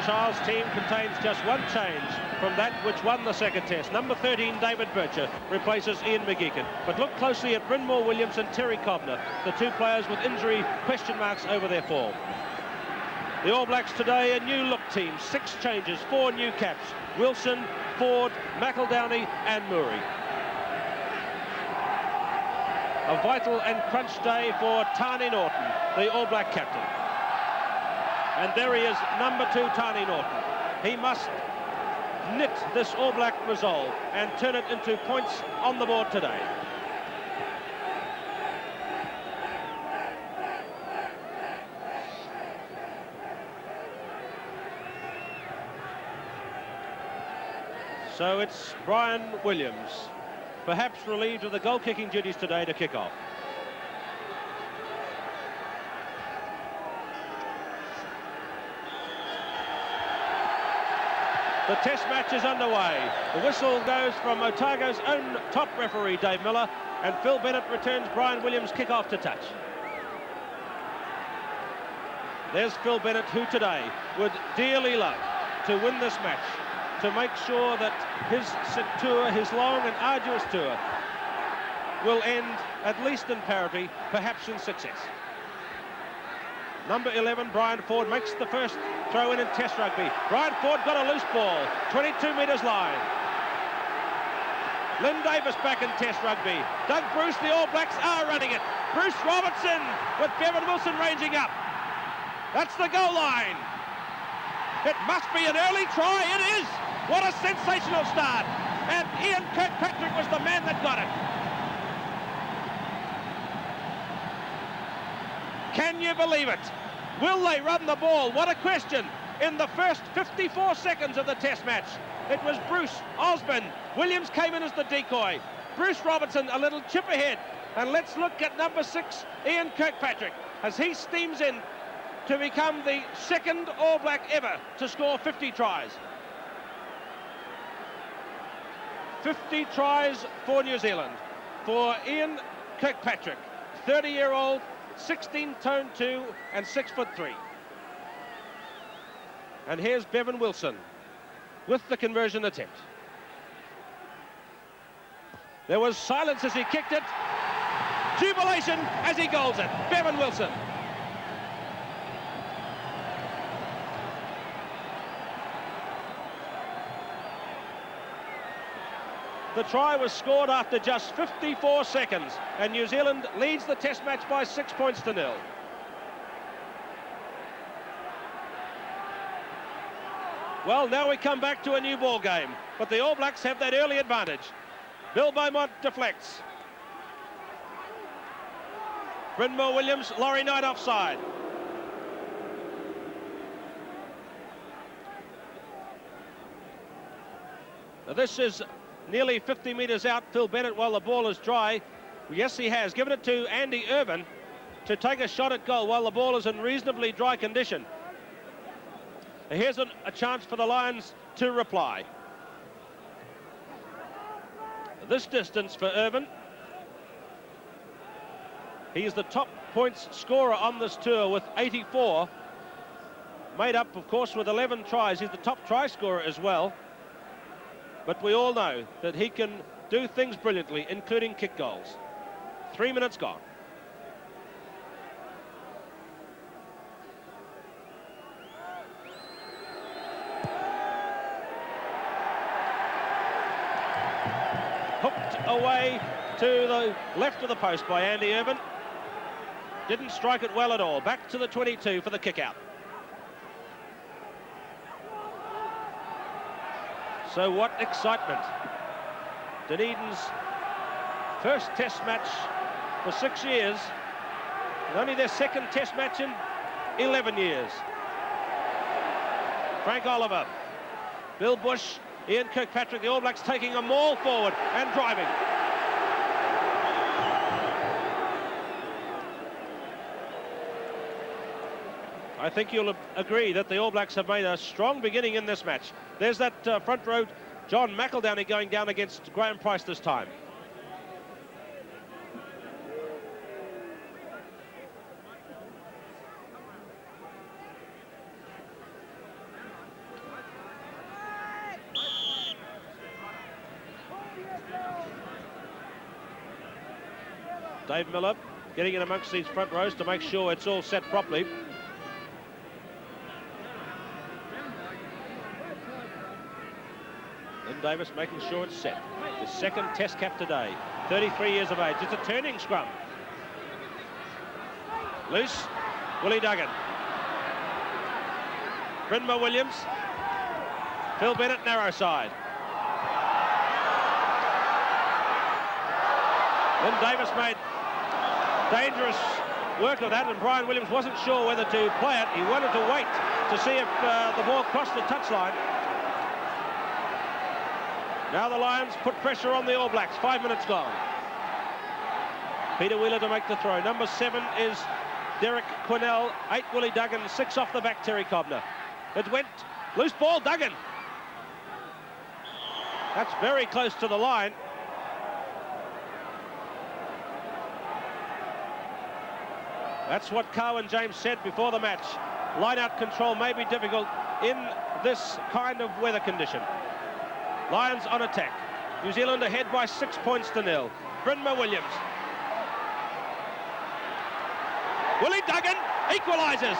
British Isles team contains just one change from that which won the second test. Number 13, David Bircher, replaces Ian McGeechan. But look closely at Brynmore Williams and Terry Cobner, the two players with injury question marks over their form. The All Blacks today, a new look team, 6 changes, 4 new caps. Wilson, Ford, McEldowney and Murray. A vital and crunch day for Tani Norton, the All Black captain. And there he is, number 2, Tani Norton. He must knit this All Black resolve and turn it into points on the board today. So it's Brian Williams, perhaps relieved of the goal-kicking duties today, to kick off. The test match is underway. The whistle goes from Otago's own top referee, Dave Miller, and Phil Bennett returns Brian Williams' kick-off to touch. There's Phil Bennett, who today would dearly love to win this match, to make sure that his tour, his long and arduous tour, will end at least in parity, perhaps in success. Number 11, Brian Ford, makes the first throw in Test rugby. Brian Ford got a loose ball, 22 metres line. Lynn Davis back in Test rugby. Doug Bruce, the All Blacks are running it. Bruce Robertson with Bevan Wilson ranging up. That's the goal line. It must be an early try. It is. What a sensational start. And Ian Kirkpatrick was the man that got it. Can you believe it? Will they run the ball? What a question. In the first 54 seconds of the test match, it was Bruce, Osborne, Williams came in as the decoy. Bruce Robertson a little chip ahead. And let's look at number 6, Ian Kirkpatrick, as he steams in to become the second All Black ever to score 50 tries. 50 tries for New Zealand, for Ian Kirkpatrick, 30-year-old, 16'2" and 6'3". And here's Bevan Wilson with the conversion attempt. There was silence as he kicked it. Jubilation as he goals it. Bevan Wilson. The try was scored after just 54 seconds, and New Zealand leads the test match by 6 points to 0. Well, now we come back to a new ball game, but the All Blacks have that early advantage. Bill Beaumont deflects. Brynmore Williams, Laurie Knight offside. Now this is nearly 50 metres out. Phil Bennett, while the ball is dry. Yes, he has given it to Andy Irvin to take a shot at goal while the ball is in reasonably dry condition. Here's a chance for the Lions to reply. This distance for Irvin. He's the top points scorer on this tour with 84. Made up, of course, with 11 tries. He's the top try scorer as well. But we all know that he can do things brilliantly, including kick goals. 3 minutes gone. Hooked away to the left of the post by Andy Irvin. Didn't strike it well at all. Back to the 22 for the kick out. So what excitement. Dunedin's first test match for 6 years, and only their second test match in 11 years. Frank Oliver, Bill Bush, Ian Kirkpatrick, the All Blacks taking a maul forward and driving. I think you'll agree that the All Blacks have made a strong beginning in this match. There's that front row, John McEldowney, going down against Graham Price this time. Dave Miller getting in amongst these front rows to make sure it's all set properly. Lynn Davis making sure it's set. His second test cap today, 33 years of age. It's a turning scrum. Loose, Willie Duggan. Brynmar Williams. Phil Bennett, narrow side. Lynn Davis made dangerous work of that, and Brian Williams wasn't sure whether to play it. He wanted to wait to see if the ball crossed the touchline. Now the Lions put pressure on the All Blacks. 5 minutes gone. Peter Wheeler to make the throw. Number 7 is Derek Quinnell. 8, Willie Duggan. 6 off the back, Terry Cobner. It went loose ball, Duggan. That's very close to the line. That's what Carwyn James said before the match. Line-out control may be difficult in this kind of weather condition. Lions on attack. New Zealand ahead by 6 points to 0. Brynmar Williams. Willie Duggan equalises.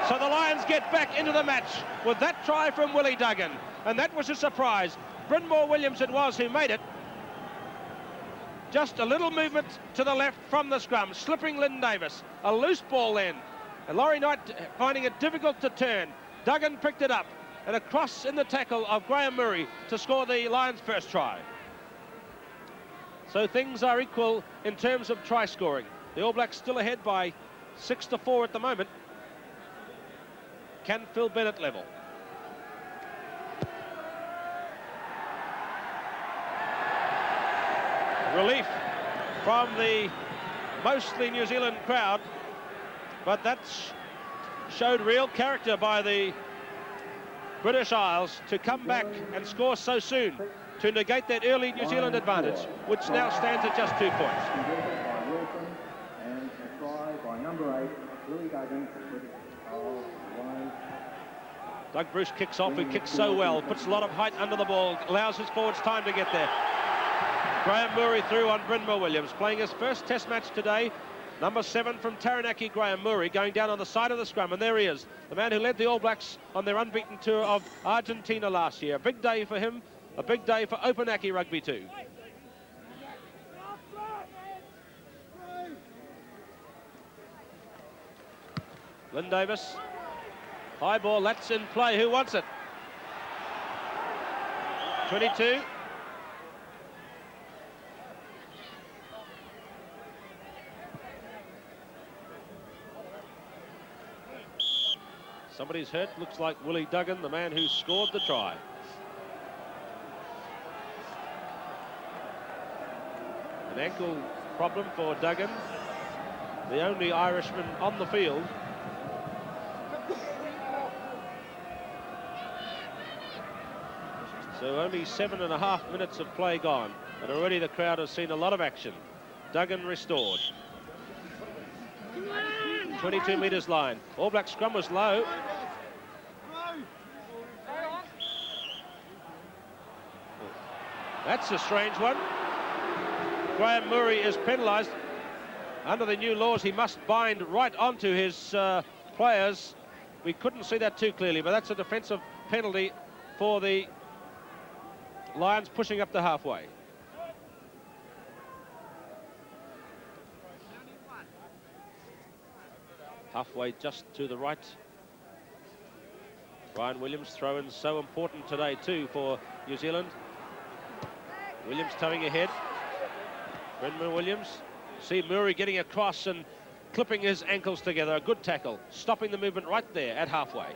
So the Lions get back into the match with that try from Willie Duggan. And that was a surprise. Brynmar Williams it was who made it. Just a little movement to the left from the scrum, slipping Lynn Davis. A loose ball then. And Laurie Knight finding it difficult to turn. Duggan picked it up and across in the tackle of Graham Murray to score the Lions' first try. So things are equal in terms of try scoring. The All Blacks still ahead by 6-4 at the moment. Can Phil Bennett level? Relief from the mostly New Zealand crowd, but that showed real character by the British Isles to come back and score so soon to negate that early New Zealand advantage, which now stands at just 2 points. And a try by number 8, Willie Duggan. Doug Bruce kicks off, he kicks so well, puts a lot of height under the ball, allows his forwards time to get there. Graham Murray through on Brynmar Williams, playing his first test match today. Number 7 from Taranaki, Graham Murray, going down on the side of the scrum, and there he is, the man who led the All Blacks on their unbeaten tour of Argentina last year. A big day for him, a big day for Opanaki Rugby too. Lynn Davis, high ball, that's in play, who wants it? 22. Somebody's hurt, looks like Willie Duggan, the man who scored the try. An ankle problem for Duggan, the only Irishman on the field. So only 7.5 minutes of play gone, and already the crowd has seen a lot of action. Duggan restored. 22 metres line. All Black scrum was low. That's a strange one. Graham Murray is penalised. Under the new laws, he must bind right onto his players. We couldn't see that too clearly, but that's a defensive penalty for the Lions pushing up to halfway. Halfway just to the right. Brian Williams throw-in so important today too for New Zealand. Williams towing ahead. Brynmar Williams. See Murray getting across and clipping his ankles together. A good tackle, stopping the movement right there at halfway.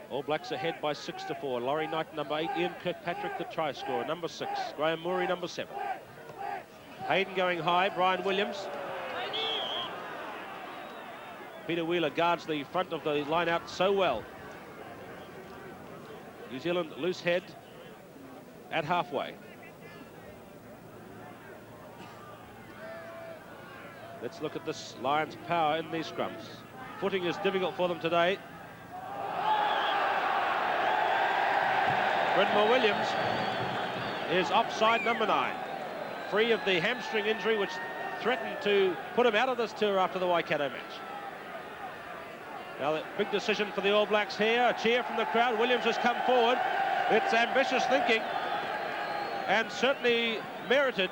All Blacks ahead by 6-4. Laurie Knight, number 8. Ian Kirkpatrick, the try scorer, number 6. Graham Murray, number 7. Hayden going high. Brian Williams. Peter Wheeler guards the front of the line out so well. New Zealand loose head at halfway. Let's look at this Lions' power in these scrums. footing is difficult for them today. Brynmore Williams is offside number 9, free of the hamstring injury which threatened to put him out of this tour after the Waikato match. Now, the big decision for the All Blacks here. A cheer from the crowd. Williams has come forward. It's ambitious thinking and certainly merited,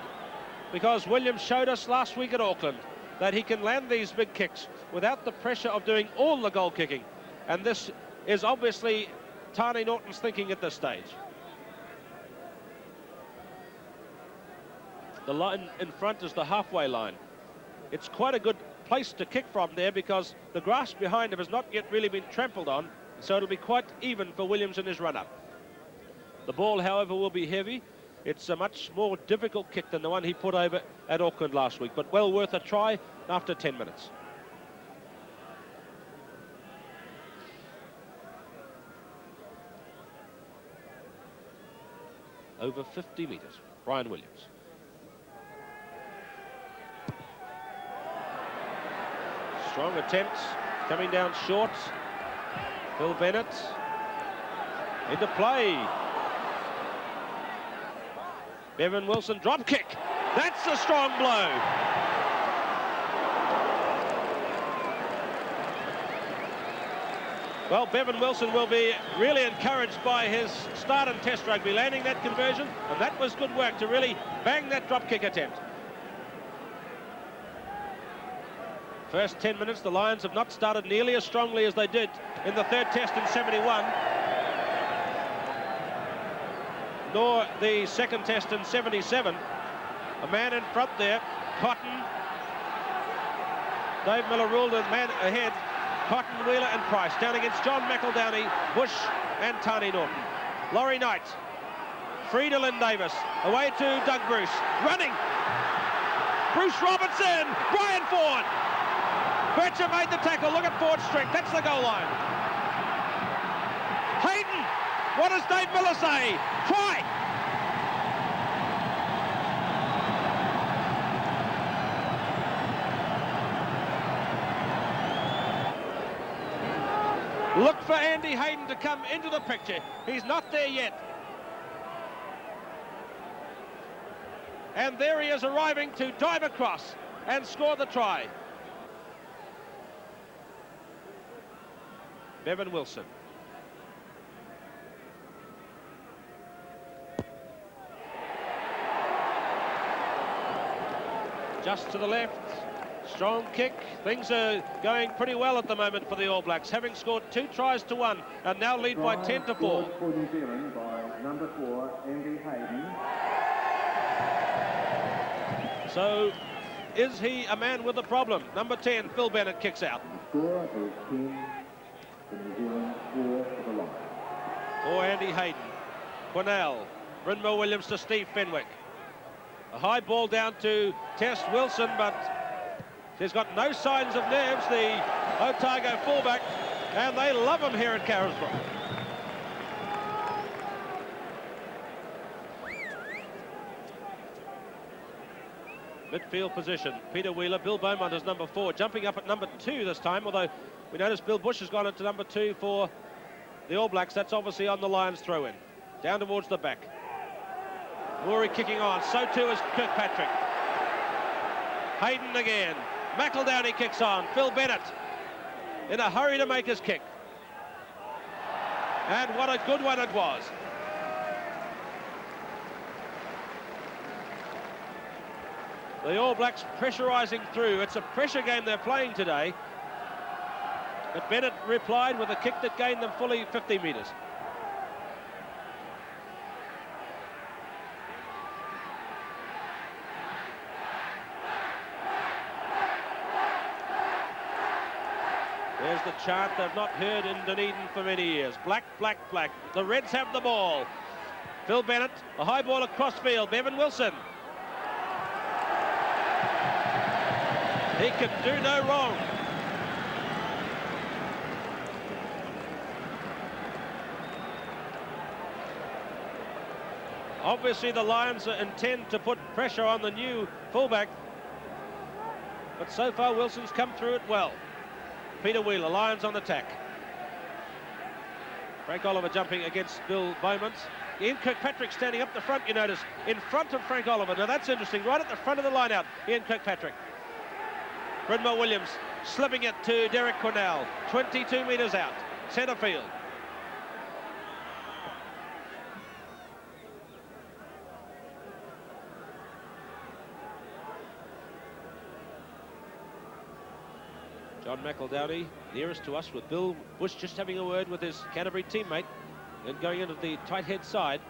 because Williams showed us last week at Auckland that he can land these big kicks without the pressure of doing all the goal kicking. And this is obviously Tani Norton's thinking at this stage. The line in front is the halfway line. It's quite a good place to kick from there, because the grass behind him has not yet really been trampled on, so it'll be quite even for Williams in his run-up. The ball, however, will be heavy. It's a much more difficult kick than the one he put over at Auckland last week, but well worth a try after 10 minutes. Over 50 metres, Brian Williams. Strong attempts, coming down short. Phil Bennett into play. Bevan Wilson, drop kick. That's a strong blow. Well, Bevan Wilson will be really encouraged by his start in Test rugby, landing that conversion, and that was good work to really bang that drop kick attempt. First 10 minutes, the Lions have not started nearly as strongly as they did in the third Test in '71, nor the second Test in '77. A man in front there, Cotton. Dave Miller ruled a man ahead. Cotton, Wheeler and Price down against John McEldowney, Bush and Tani Norton. Laurie Knight, free to Lynn Davis, away to Doug Bruce, running. Bruce Robertson, Brian Ford. Bircher made the tackle. Look at Ford's strength. That's the goal line. Hayden. What does Dave Miller say? Try. Look for Andy Hayden to come into the picture. He's not there yet. And there he is, arriving to dive across and score the try. Bevan Wilson. Just to the left. Strong kick. Things are going pretty well at the moment for the All Blacks, having scored 2 tries to 1 and now lead by 10 to 4. For New Zealand by number 4, Andy Hayden. So, is he a man with a problem? Number 10, Phil Bennett, kicks out. The score is 10 for New Zealand, 4 for the Lions. For Andy Hayden. Quinnell. Brynmore Williams to Steve Fenwick. A high ball down to Tess Wilson, but she's got no signs of nerves, the Otago fullback, and they love him here at Carisbrook. Midfield position, Peter Wheeler, Bill Beaumont is number 4, jumping up at number 2 this time, although we notice Bill Bush has gone into number 2 for the All Blacks. That's obviously on the Lions throw-in. Down towards the back. Rory kicking on, so too is Kirkpatrick. Hayden again. McEldowney kicks on. Phil Bennett in a hurry to make his kick. And what a good one it was. The All Blacks pressurising through. It's a pressure game they're playing today. But Bennett replied with a kick that gained them fully 50 metres. There's the chant they've not heard in Dunedin for many years. Black, black, black. The Reds have the ball. Phil Bennett, a high ball across field. Bevan Wilson. He can do no wrong. Obviously the Lions intend to put pressure on the new fullback, but so far Wilson's come through it well. Peter Wheeler, Lions on attack. Frank Oliver jumping against Bill Beaumont. Ian Kirkpatrick standing up the front, you notice, in front of Frank Oliver. Now that's interesting, right at the front of the line out, Ian Kirkpatrick. Brynmore Williams slipping it to Derek Cornell, 22 metres out, centre field. John McEldowney nearest to us, with Bill Bush just having a word with his Canterbury teammate and going into the tight head side.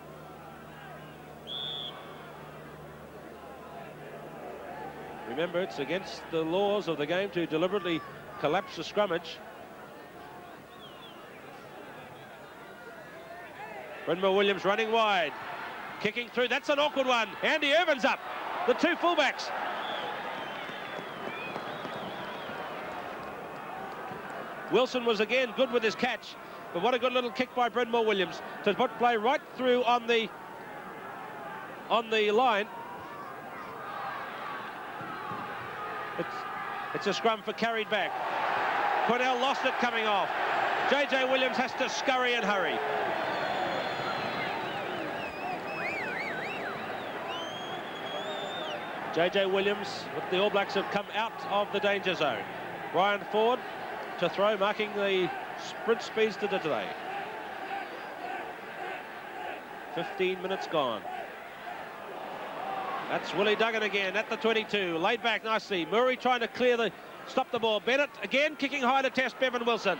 Remember, it's against the laws of the game to deliberately collapse a scrummage. Brynmore Williams running wide, kicking through. That's an awkward one. Andy Irvin's up. The two fullbacks. Wilson was again good with his catch, but what a good little kick by Brynmore Williams to put play right through on the line. It's a scrum for carried back. Cornell lost it coming off. JJ Williams has to scurry and hurry. JJ Williams with the All Blacks have come out of the danger zone. Ryan Ford to throw, marking the sprint speeds to today. 15 minutes gone. That's Willie Duggan again at the 22, laid back nicely. Murray trying to stop the ball. Bennett again kicking high to test Bevan Wilson.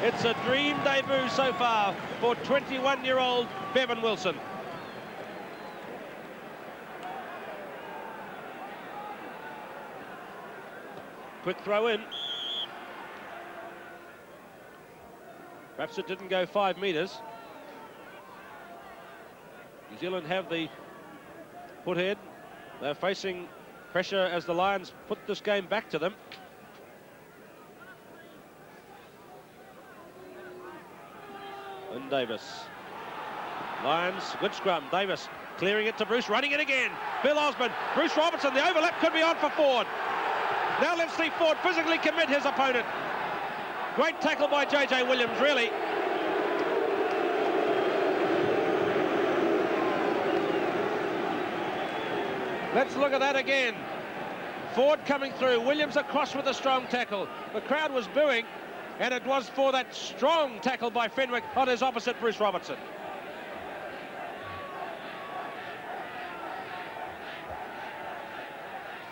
It's a dream debut so far for 21-year-old Bevan Wilson. Quick throw in. Perhaps it didn't go 5 metres. New Zealand have the put head. They're facing pressure as the Lions put this game back to them. And Davis. Lions, good scrum. Davis clearing it to Bruce, running it again. Bill Osborne, Bruce Robertson, the overlap could be on for Ford. Now let's see Ford physically commit his opponent. Great tackle by JJ Williams, really. Let's look at that again. Ford coming through, Williams across with a strong tackle. The crowd was booing, and it was for that strong tackle by Fenwick on his opposite, Bruce Robertson.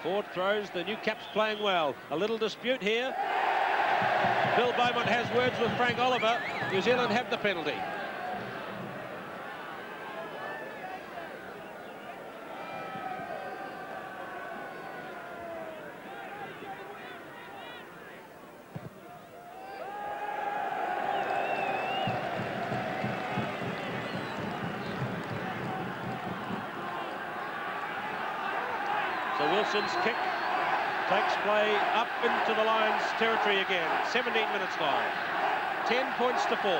Ford throws, the new caps playing well. A little dispute here. Bill Beaumont has words with Frank Oliver. New Zealand have the penalty. So Wilson's kick takes play up into the Lions' territory again. 17 minutes gone. 10 points to 4.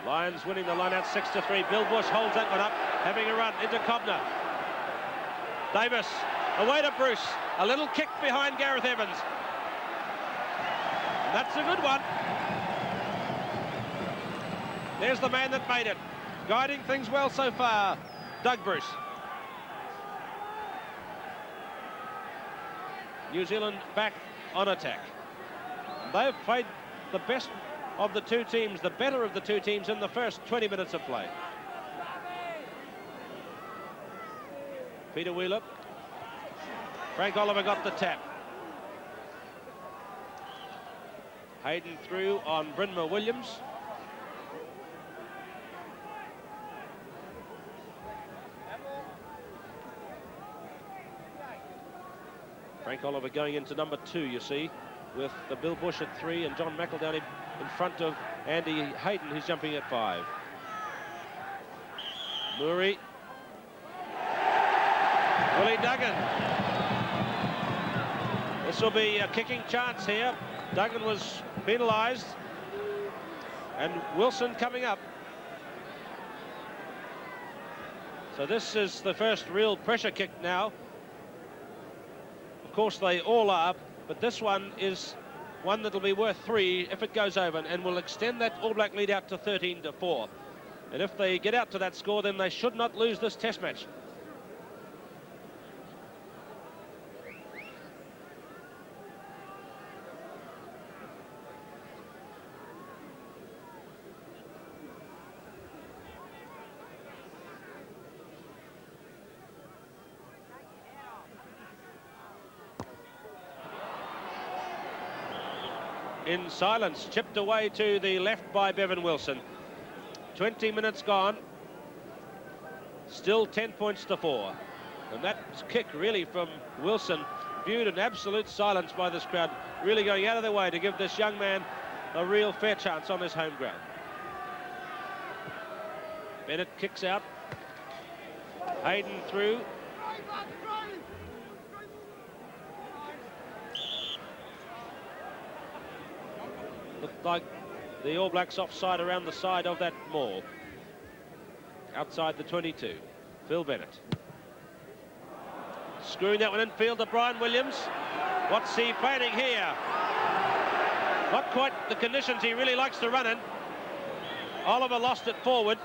Lions winning the line out 6-3. Bill Bush holds that one up, having a run into Cobner. Davis, away to Bruce. A little kick behind Gareth Evans. And that's a good one. There's the man that made it. Guiding things well so far, Doug Bruce. New Zealand back on attack. They've played the best of the two teams, the better of the two teams in the first 20 minutes of play. Peter Wheeler. Frank Oliver got the tap. Hayden through on Brynmore Williams. Frank Oliver going into number 2, you see, with the Bill Bush at 3 and John McEldowney in front of Andy Hayden, who's jumping at 5. Murray. Willie Duggan. This will be a kicking chance here. Duggan was penalised, and Wilson coming up. So this is the first real pressure kick now. Of course, they all are, but this one is one that'll be worth 3 if it goes over, and will extend that All Black lead out to 13-4. And if they get out to that score, then they should not lose this test match. In silence, chipped away to the left by Bevan Wilson. 20 minutes gone. Still 10 points to 4. And that kick really from Wilson, viewed in absolute silence by this crowd, really going out of their way to give this young man a real fair chance on his home ground. Bennett kicks out. Hayden through. Looked like the All Blacks offside around the side of that maul. Outside the 22. Phil Bennett. Screwing that one infield to Brian Williams. What's he planning here? Not quite the conditions he really likes to run in. Oliver lost it forward.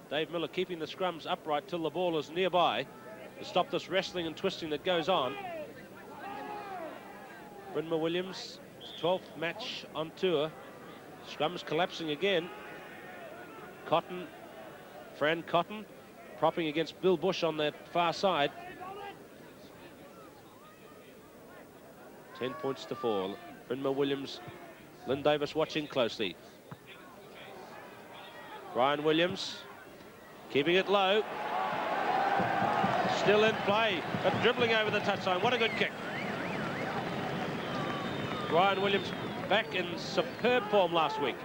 Dave Miller keeping the scrums upright till the ball is nearby to stop this wrestling and twisting that goes on. Brynma Williams, 12th match on tour. Scrums collapsing again. Cotton, Fran Cotton, propping against Bill Bush on that far side. 10 points to 4. Brynma Williams, Lynn Davis watching closely. Brian Williams, keeping it low. Still in play, but dribbling over the touchline. What a good kick. Brian Williams back in superb form last week,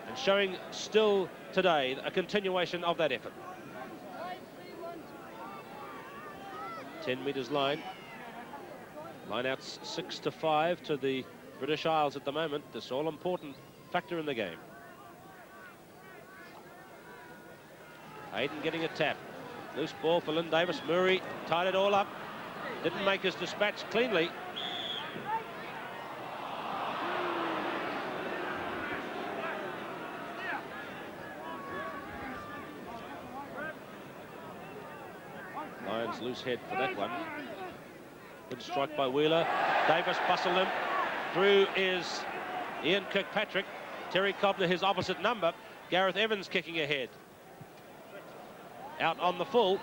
and showing still today a continuation of that effort. 10 metres line. Lineouts 6-5 to the British Isles at the moment. This all-important factor in the game. Hayden getting a tap. Loose ball for Lynn Davis. Murray tied it all up. Didn't make his dispatch cleanly. Lions loose head for that one. Good strike by Wheeler. Davis bustled him. Through is Ian Kirkpatrick. Terry Cobner, his opposite number. Gareth Evans kicking ahead. Out on the full.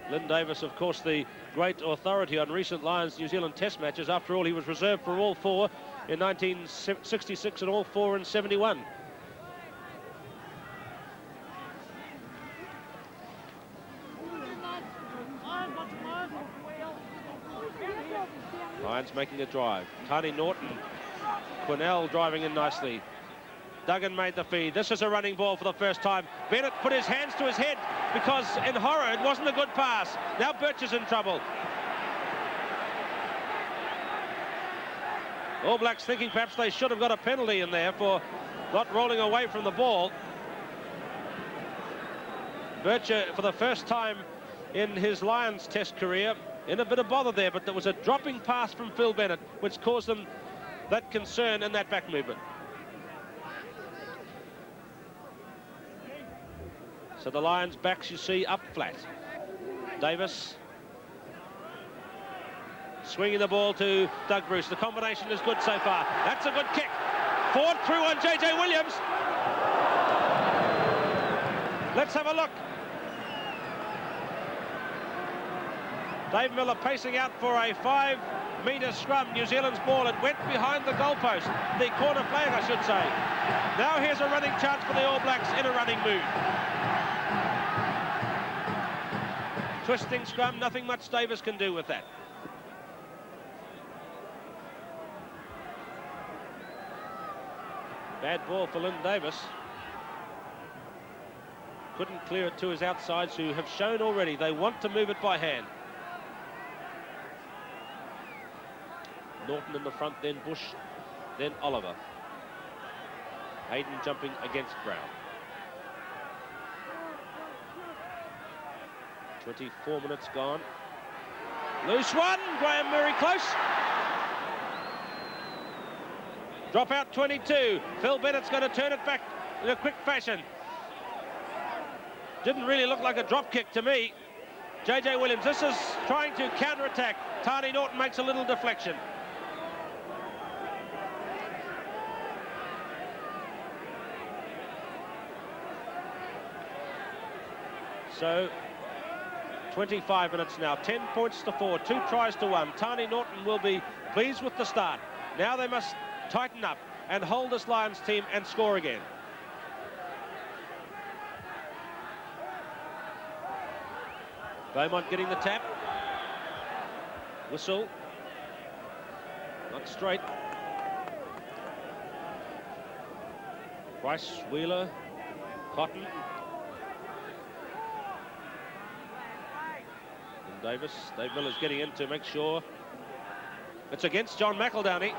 Lynn Davis, of course, the great authority on recent Lions New Zealand test matches. After all, he was reserved for all 4 in 1966 and all 4 in 71. Lions making a drive. Tani Norton, Quinnell driving in nicely. Duggan made the feed. This is a running ball for the first time. Bennett put his hands to his head because in horror it wasn't a good pass. Now Birch is in trouble. All Blacks thinking perhaps they should have got a penalty in there for not rolling away from the ball. Birch, for the first time in his Lions test career, in a bit of bother there, but there was a dropping pass from Phil Bennett which caused them that concern in that back movement. So the Lions' backs, you see, up flat. Davis swinging the ball to Doug Bruce. The combination is good so far. That's a good kick. Forward through on JJ Williams. Let's have a look. Dave Miller pacing out for a 5-metre scrum. New Zealand's ball. It went behind the goalpost. The corner flag, I should say. Now here's a running chance for the All Blacks in a running mood. Twisting scrum, nothing much Davis can do with that. Bad ball for Lynn Davis. Couldn't clear it to his outsides, who have shown already they want to move it by hand. Norton in the front, then Bush, then Oliver. Hayden jumping against Brown. 24 minutes gone. Loose one, Graham Murray close. Drop out 22. Phil Bennett's going to turn it back in a quick fashion. Didn't really look like a drop kick to me. JJ Williams, this is trying to counter-attack. Tani Norton makes a little deflection. So 25 minutes now, 10 points to 4, 2 tries to 1. Tani Norton will be pleased with the start. Now they must tighten up and hold this Lions team and score again. Beaumont getting the tap. Whistle. Not straight. Price, Wheeler, Cotton. Davis. Dave Miller's getting in to make sure. It's against John McEldowney.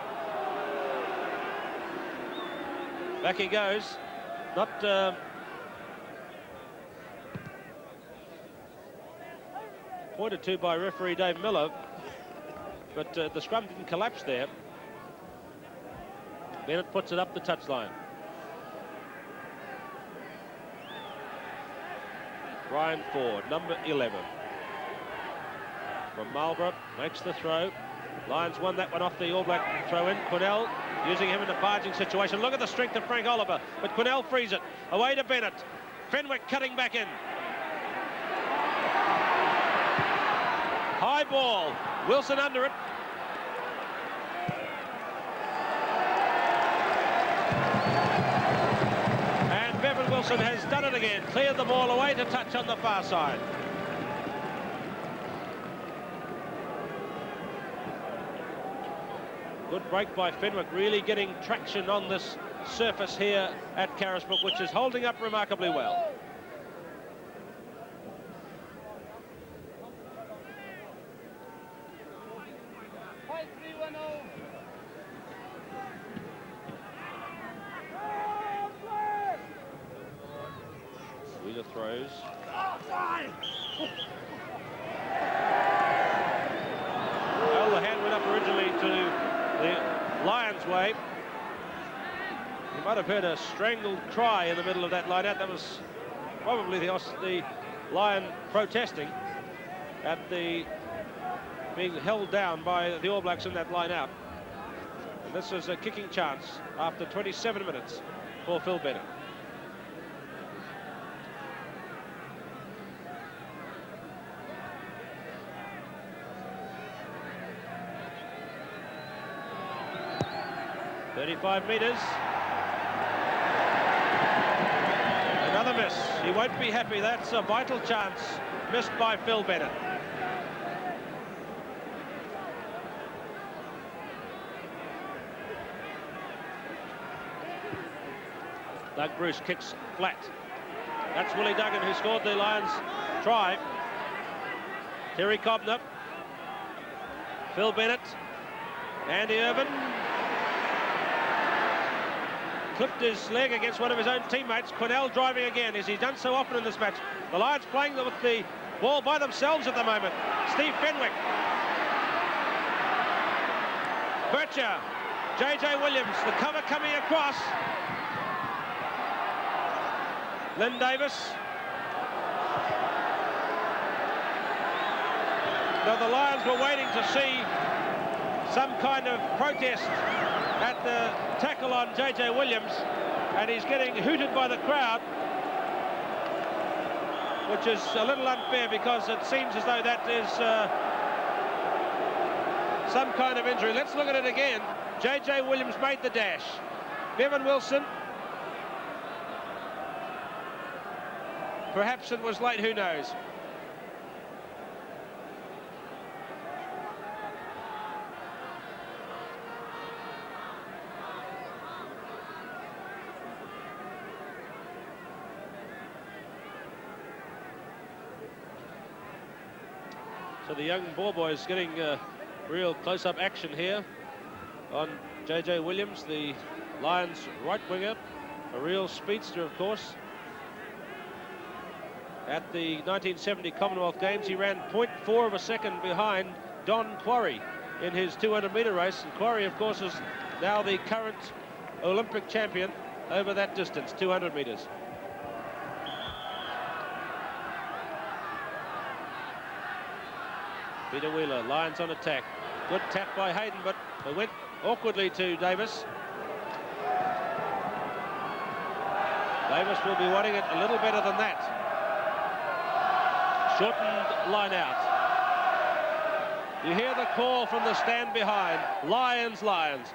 Back he goes. Not pointed to by referee Dave Miller, but the scrum didn't collapse there. Bennett puts it up the touchline. Brian Ford, number 11. From Marlborough, makes the throw. Lions won that one off the All Black throw-in. Quinnell using him in a barging situation. Look at the strength of Frank Oliver, but Quinnell frees it. Away to Bennett. Fenwick cutting back in. High ball. Wilson under it. And Bevan Wilson has done it again. Cleared the ball away to touch on the far side. Good break by Fenwick, really getting traction on this surface here at Carisbrook, which is holding up remarkably well. Wheeler throws. Well, the hand went up originally to the Lions' way. You might have heard a strangled cry in the middle of that line out. That was probably the Lion protesting at the being held down by the All Blacks in that line out. And this is a kicking chance after 27 minutes for Phil Bennett. .35 metres. Another miss. He won't be happy. That's a vital chance missed by Phil Bennett. Doug Bruce kicks flat. That's Willie Duggan, who scored the Lions try. Terry Cobner. Phil Bennett. Andy Irvin. Clipped his leg against one of his own teammates. Quinnell driving again, as he's done so often in this match. The Lions playing with the ball by themselves at the moment. Steve Fenwick. Bircher. JJ Williams, the cover coming across. Lynn Davis. Now the Lions were waiting to see some kind of protest at the tackle on JJ Williams, and he's getting hooted by the crowd, which is a little unfair because it seems as though that is some kind of injury. Let's look at it again. JJ Williams made the dash. Bevan Wilson, perhaps it was late, who knows. So the young ball boy is getting real close-up action here on JJ Williams, the Lions right winger, a real speedster, of course. At the 1970 Commonwealth Games, he ran 0.4 of a second behind Don Quarry in his 200-metre race. And Quarry, of course, is now the current Olympic champion over that distance, 200 metres. Peter Wheeler, Lions on attack. Good tap by Hayden, but it went awkwardly to Davis. Davis will be wanting it a little better than that. Shortened line out. You hear the call from the stand behind. Lions, Lions.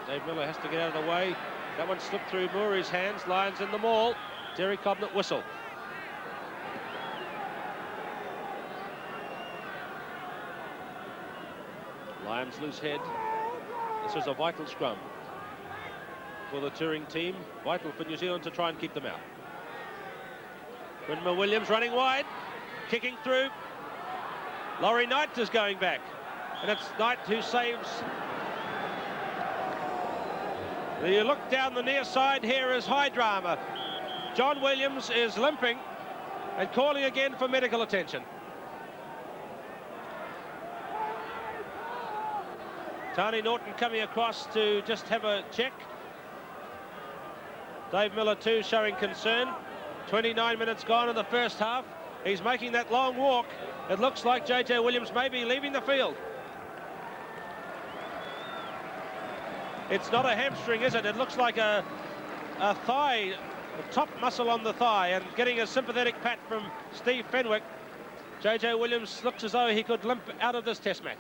Dave Miller has to get out of the way. That one slipped through Murray's hands. Lions in the maul. Terry Cobnett whistle. Lions loose head. This was a vital scrum for the touring team. Vital for New Zealand to try and keep them out. Brynma Williams running wide. Kicking through. Laurie Knight is going back. And it's Knight who saves. You look down the near side, here is high drama. John Williams is limping and calling again for medical attention. Tony Norton coming across to just have a check. Dave Miller too showing concern. 29 minutes gone in the first half. He's making that long walk. It looks like JJ Williams may be leaving the field. It's not a hamstring, is it? It looks like a thigh, a top muscle on the thigh, and getting a sympathetic pat from Steve Fenwick. JJ Williams looks as though he could limp out of this test match.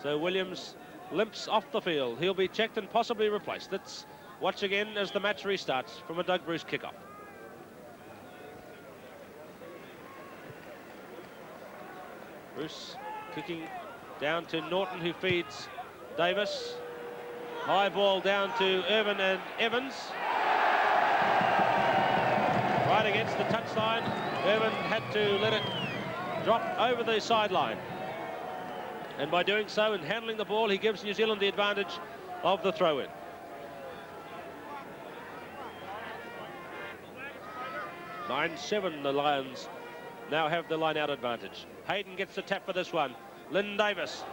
So Williams limps off the field. He'll be checked and possibly replaced. Let's watch again as the match restarts from a Doug Bruce kickoff. Bruce kicking down to Norton, who feeds Davis. High ball down to Irvin and Evans. Right against the touchline. Irvin had to let it drop over the sideline. And by doing so and handling the ball, he gives New Zealand the advantage of the throw-in. (9-7), the Lions now have the line-out advantage. Hayden gets the tap for this one. Lynn Davis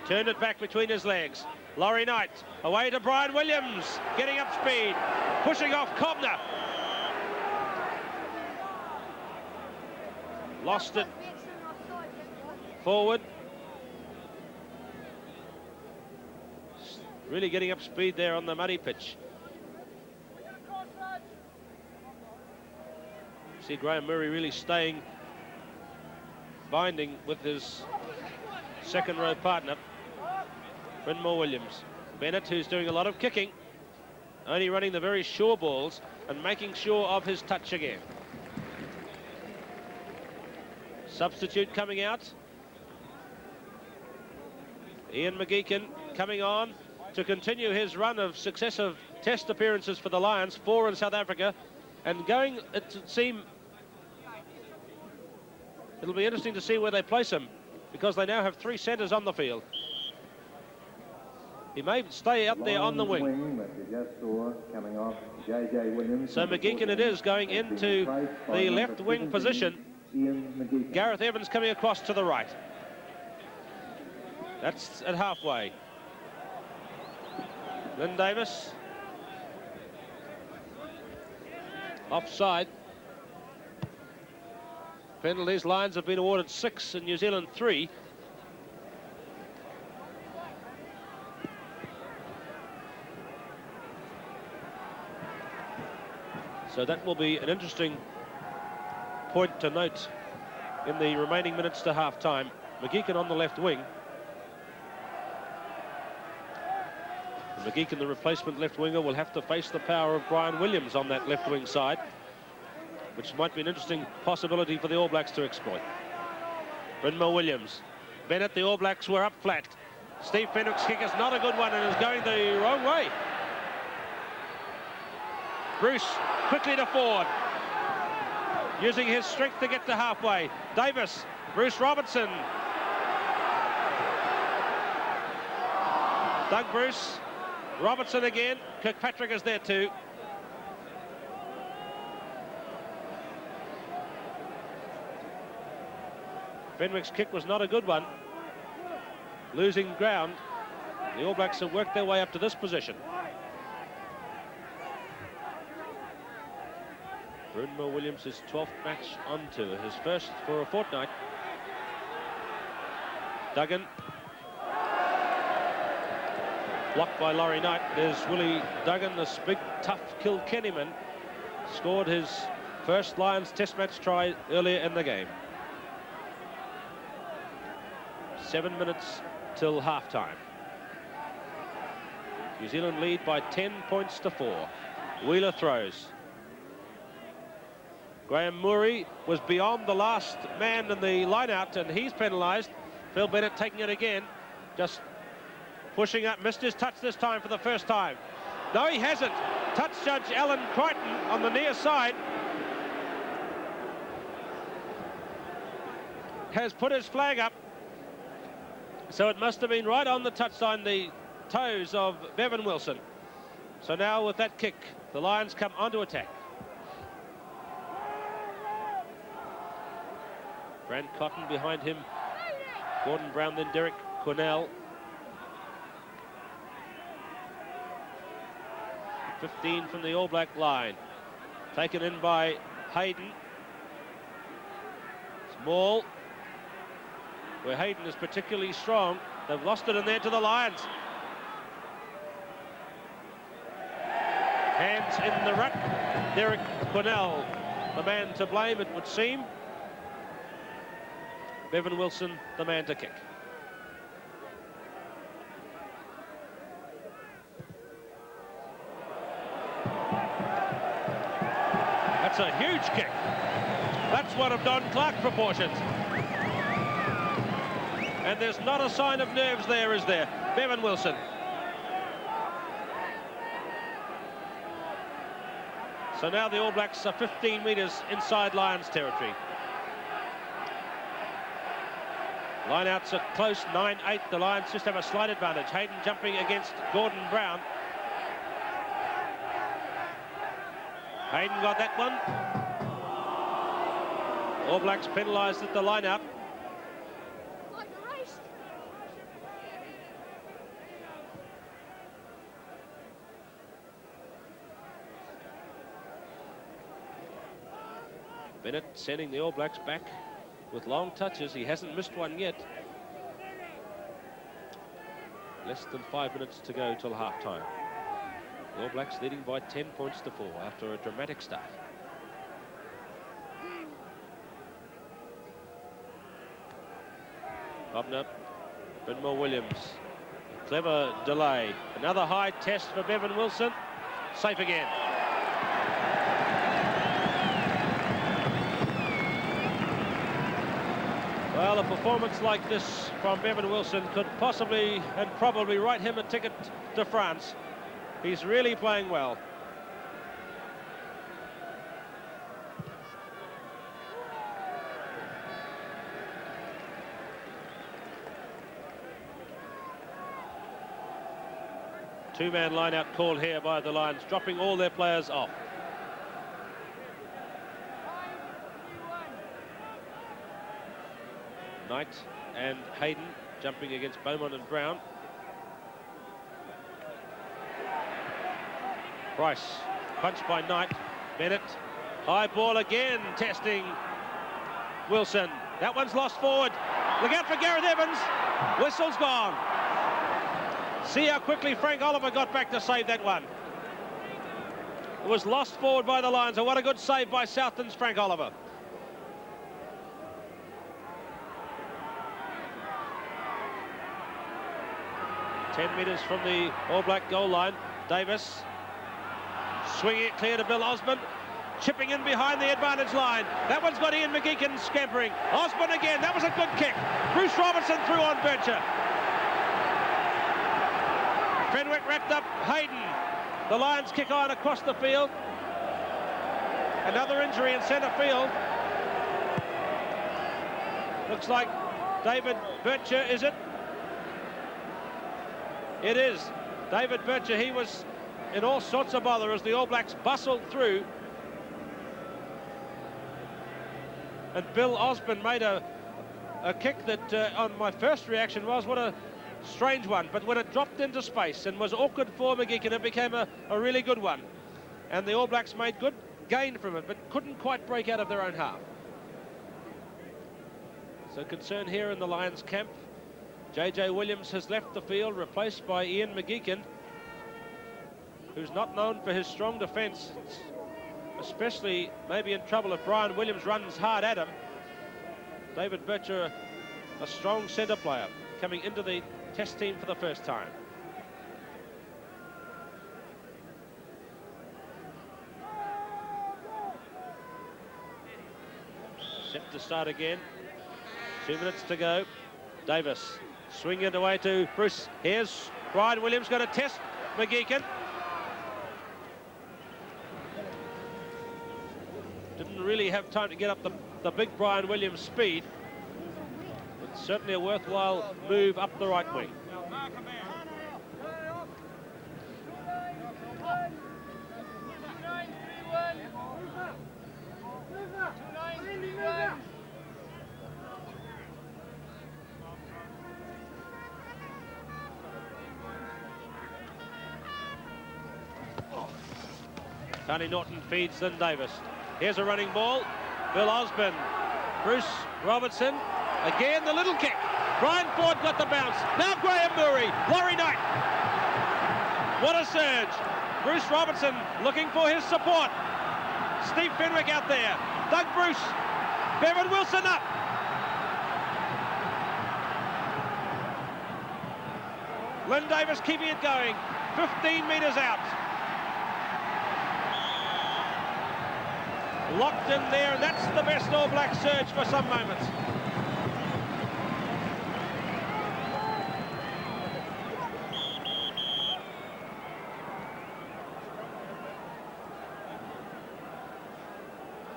turned it back between his legs. Laurie Knight away to Brian Williams, getting up speed, pushing off Cobner. Lost it forward. Really getting up speed there on the muddy pitch. See Graham Murray really staying binding with his second row partner, Brynma Williams. Bennett, who's doing a lot of kicking, only running the very sure balls and making sure of his touch again. Substitute coming out. Ian McGeechan coming on to continue his run of successive test appearances for the Lions, 4 in South Africa, and going, it would seem, it'll be interesting to see where they place him, because they now have 3 centres on the field. He may stay up there on the wing. So McGeechan it is going into the left wing position. Gareth Evans coming across to the right. That's at halfway. Lynn Davis. Offside. Penalties. Lions have been awarded 6 and New Zealand 3. So that will be an interesting point to note in the remaining minutes to half-time. McGeechan on the left wing. McGeechan, the replacement left winger, will have to face the power of Brian Williams on that left wing side, which might be an interesting possibility for the All Blacks to exploit. Brynmore Williams. Bennett, the All Blacks were up flat. Steve Fenwick's kick is not a good one and is going the wrong way. Bruce quickly to forward, using his strength to get to halfway. Davis, Bruce Robertson. Doug Bruce, Robertson again. Kirkpatrick is there too. Fenwick's kick was not a good one. Losing ground. The All Blacks have worked their way up to this position. Brynmore Williams, his 12th match on tour, his first for a fortnight. Duggan. Blocked by Laurie Knight. There's Willie Duggan, this big, tough Kilkennyman. Scored his first Lions Test match try earlier in the game. 7 minutes till half-time. New Zealand lead by 10 points to 4. Wheeler throws. Graham Murray was beyond the last man in the line-out, and he's penalised. Phil Bennett taking it again. Just pushing up. Missed his touch this time for the first time. No, he hasn't. Touch judge Alan Crichton on the near side has put his flag up. So it must have been right on the touchline, the toes of Bevan Wilson. So now with that kick, the Lions come onto attack. Grant Cotton behind him. Gordon Brown, then Derek Cornell. 15 from the All Black line. Taken in by Hayden. Small. Where Hayden is particularly strong. They've lost it in there to the Lions. Hands in the ruck. Derek Cornell, the man to blame, it would seem. Bevan Wilson, the man to kick. That's a huge kick. That's one of Don Clark proportions. And there's not a sign of nerves there, is there? Bevan Wilson. So now the All Blacks are 15 metres inside Lions territory. Lineouts are close, 9-8. The Lions just have a slight advantage. Hayden jumping against Gordon Brown. Hayden got that one. All Blacks penalised at the lineout. Bennett sending the All Blacks back with long touches. He hasn't missed one yet. Less than 5 minutes to go till half-time. The All Blacks leading by 10 points to 4 after a dramatic start. Hobner, Brynmore Williams. A clever delay. Another high test for Bevan Wilson. Safe again. Well, a performance like this from Bevan Wilson could possibly and probably write him a ticket to France. He's really playing well. Two-man line-out called here by the Lions, dropping all their players off. Knight and Hayden jumping against Beaumont and Brown. Price, punched by Knight. Bennett, high ball again, testing Wilson. That one's lost forward. Look out for Gareth Evans. Whistle's gone. See how quickly Frank Oliver got back to save that one. It was lost forward by the Lions, and what a good save by Southland's Frank Oliver. 10 metres from the All Black goal line. Davis swinging it clear to Bill Osborne, chipping in behind the advantage line. That one's got Ian McGeechan scampering. Osborne again, that was a good kick. Bruce Robertson through on Bircher. Fenwick wrapped up Hayden. The Lions kick on across the field. Another injury in centre field. Looks like David Bircher, is it? It is. David Bircher, he was in all sorts of bother as the All Blacks bustled through. And Bill Osborne made a kick that on my first reaction was, what a strange one. But when it dropped into space and was awkward for McGeechan, it became a really good one. And the All Blacks made good gain from it, but couldn't quite break out of their own half. So concern here in the Lions camp. JJ Williams has left the field, replaced by Ian McGeechan, who's not known for his strong defence, especially maybe in trouble if Brian Williams runs hard at him. David Bircher, a strong centre player, coming into the Test team for the first time. Set to start again. 2 minutes to go. Davis swinging it away to Bruce. Here's Brian Williams going to test McGeechan. Didn't really have time to get up the big Brian Williams speed. But certainly a worthwhile move up the right wing. Tony Norton feeds Lynn Davis. Here's a running ball. Bill Osborne. Bruce Robertson. Again, the little kick. Brian Ford got the bounce. Now Graham Murray. Laurie Knight. What a surge. Bruce Robertson looking for his support. Steve Fenwick out there. Doug Bruce. Bevan Wilson up. Lynn Davis keeping it going. 15 metres out. Locked in there, and that's the best All Black surge for some moments.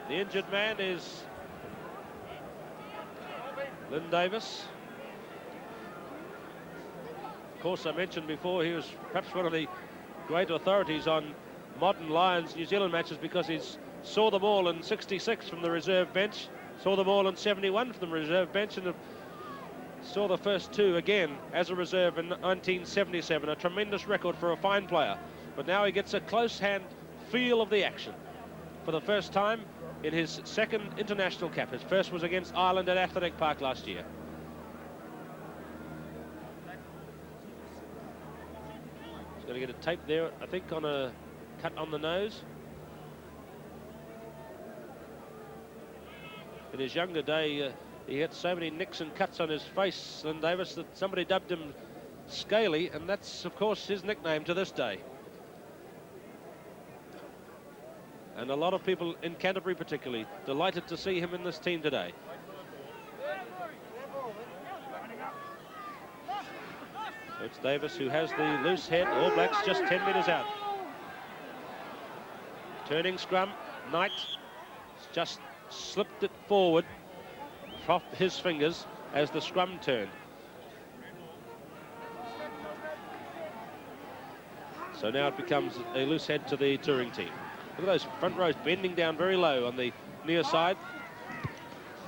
The injured man is Lynn Davis. Of course, I mentioned before, he was perhaps one of the great authorities on modern Lions New Zealand matches because he's saw them all in 66 from the reserve bench, saw them all in 71 from the reserve bench, and saw the first two again as a reserve in 1977. A tremendous record for a fine player. But now he gets a close-hand feel of the action for the first time in his second international cap. His first was against Ireland at Athletic Park last year. He's going to get a tape there, I think, on a cut on the nose. In his younger day, he had so many nicks and cuts on his face, Lynn Davis, that somebody dubbed him Scaly, and that's, of course, his nickname to this day. And a lot of people in Canterbury particularly delighted to see him in this team today. So it's Davis who has the loose head. All Blacks just 10 metres out. Turning scrum. Knight just slipped it forward off his fingers as the scrum turned. So now it becomes a loose head to the touring team. Look at those front rows bending down very low on the near side.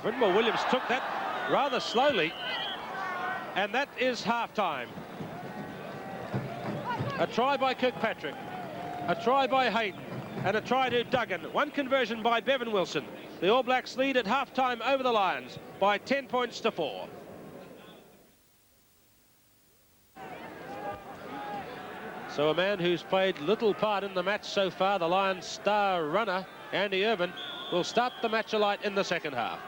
Brindmore Williams took that rather slowly, and that is half-time. A try by Kirkpatrick, a try by Hayden, and a try to Duggan. One conversion by Bevan Wilson. The All Blacks lead at half-time over the Lions by 10 points to 4. So a man who's played little part in the match so far, the Lions' star runner, Andy Irvin, will start the match alight in the second half.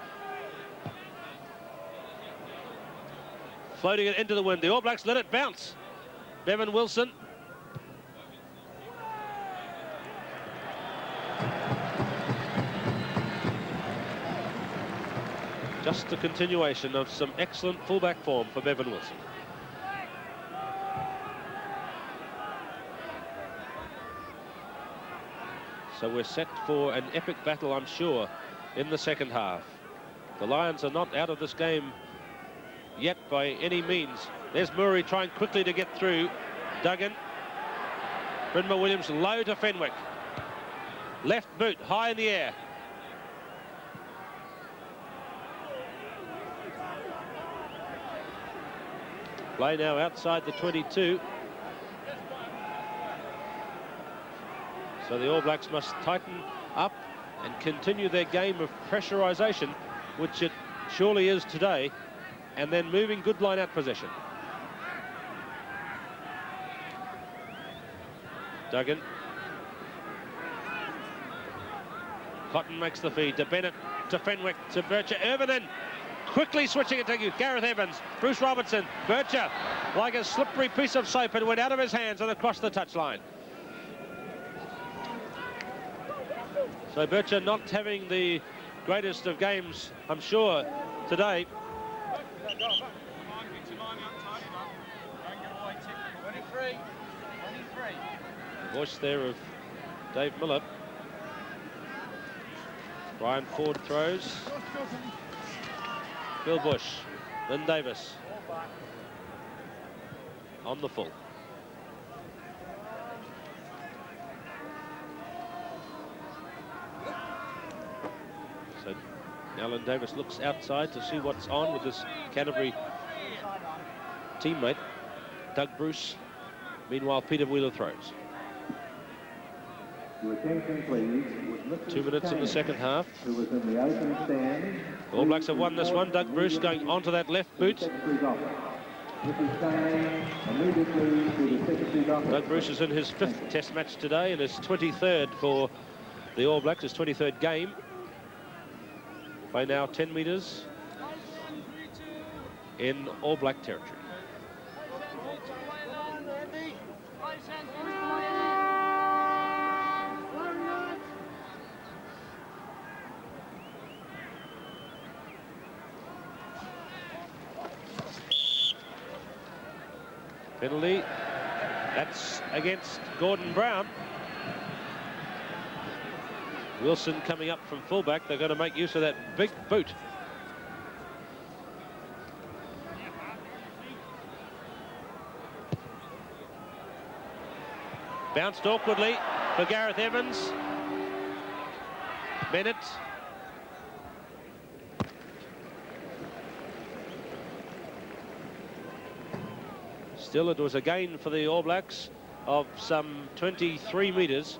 Floating it into the wind. The All Blacks let it bounce. Bevan Wilson. Just a continuation of some excellent fullback form for Bevan Wilson. So we're set for an epic battle, I'm sure, in the second half. The Lions are not out of this game yet by any means. There's Murray trying quickly to get through. Duggan. Brynma Williams low to Fenwick. Left boot high in the air. Play now outside the 22. So the All Blacks must tighten up and continue their game of pressurisation, which it surely is today, and then moving good line-out possession. Duggan. Cotton makes the feed to Bennett, to Fenwick, to Bircher. Irvinen quickly switching it to Gareth Evans. Bruce Robertson. Bircher, like a slippery piece of soap, it went out of his hands and across the touchline. So Bircher not having the greatest of games, I'm sure, today. The voice there of Dave Miller. Brian Ford throws. Bill Bush, Lynn Davis on the full. So now Lynn Davis looks outside to see what's on with this Canterbury teammate, Doug Bruce. Meanwhile, Peter Wheeler throws. Your attention, please. 2 minutes in the second half. Who was in the open stand. All Blacks have won this one. Doug Bruce going onto that left boot. Doug Bruce is in his 5th Test match today and his 23rd for the All Blacks, his 23rd game. Play now 10 metres in All Black territory. Penalty, that's against Gordon Brown. Wilson coming up from fullback. They're going to make use of that big boot. Bounced awkwardly for Gareth Evans. Bennett. Still, it was a gain for the All Blacks of some 23 metres.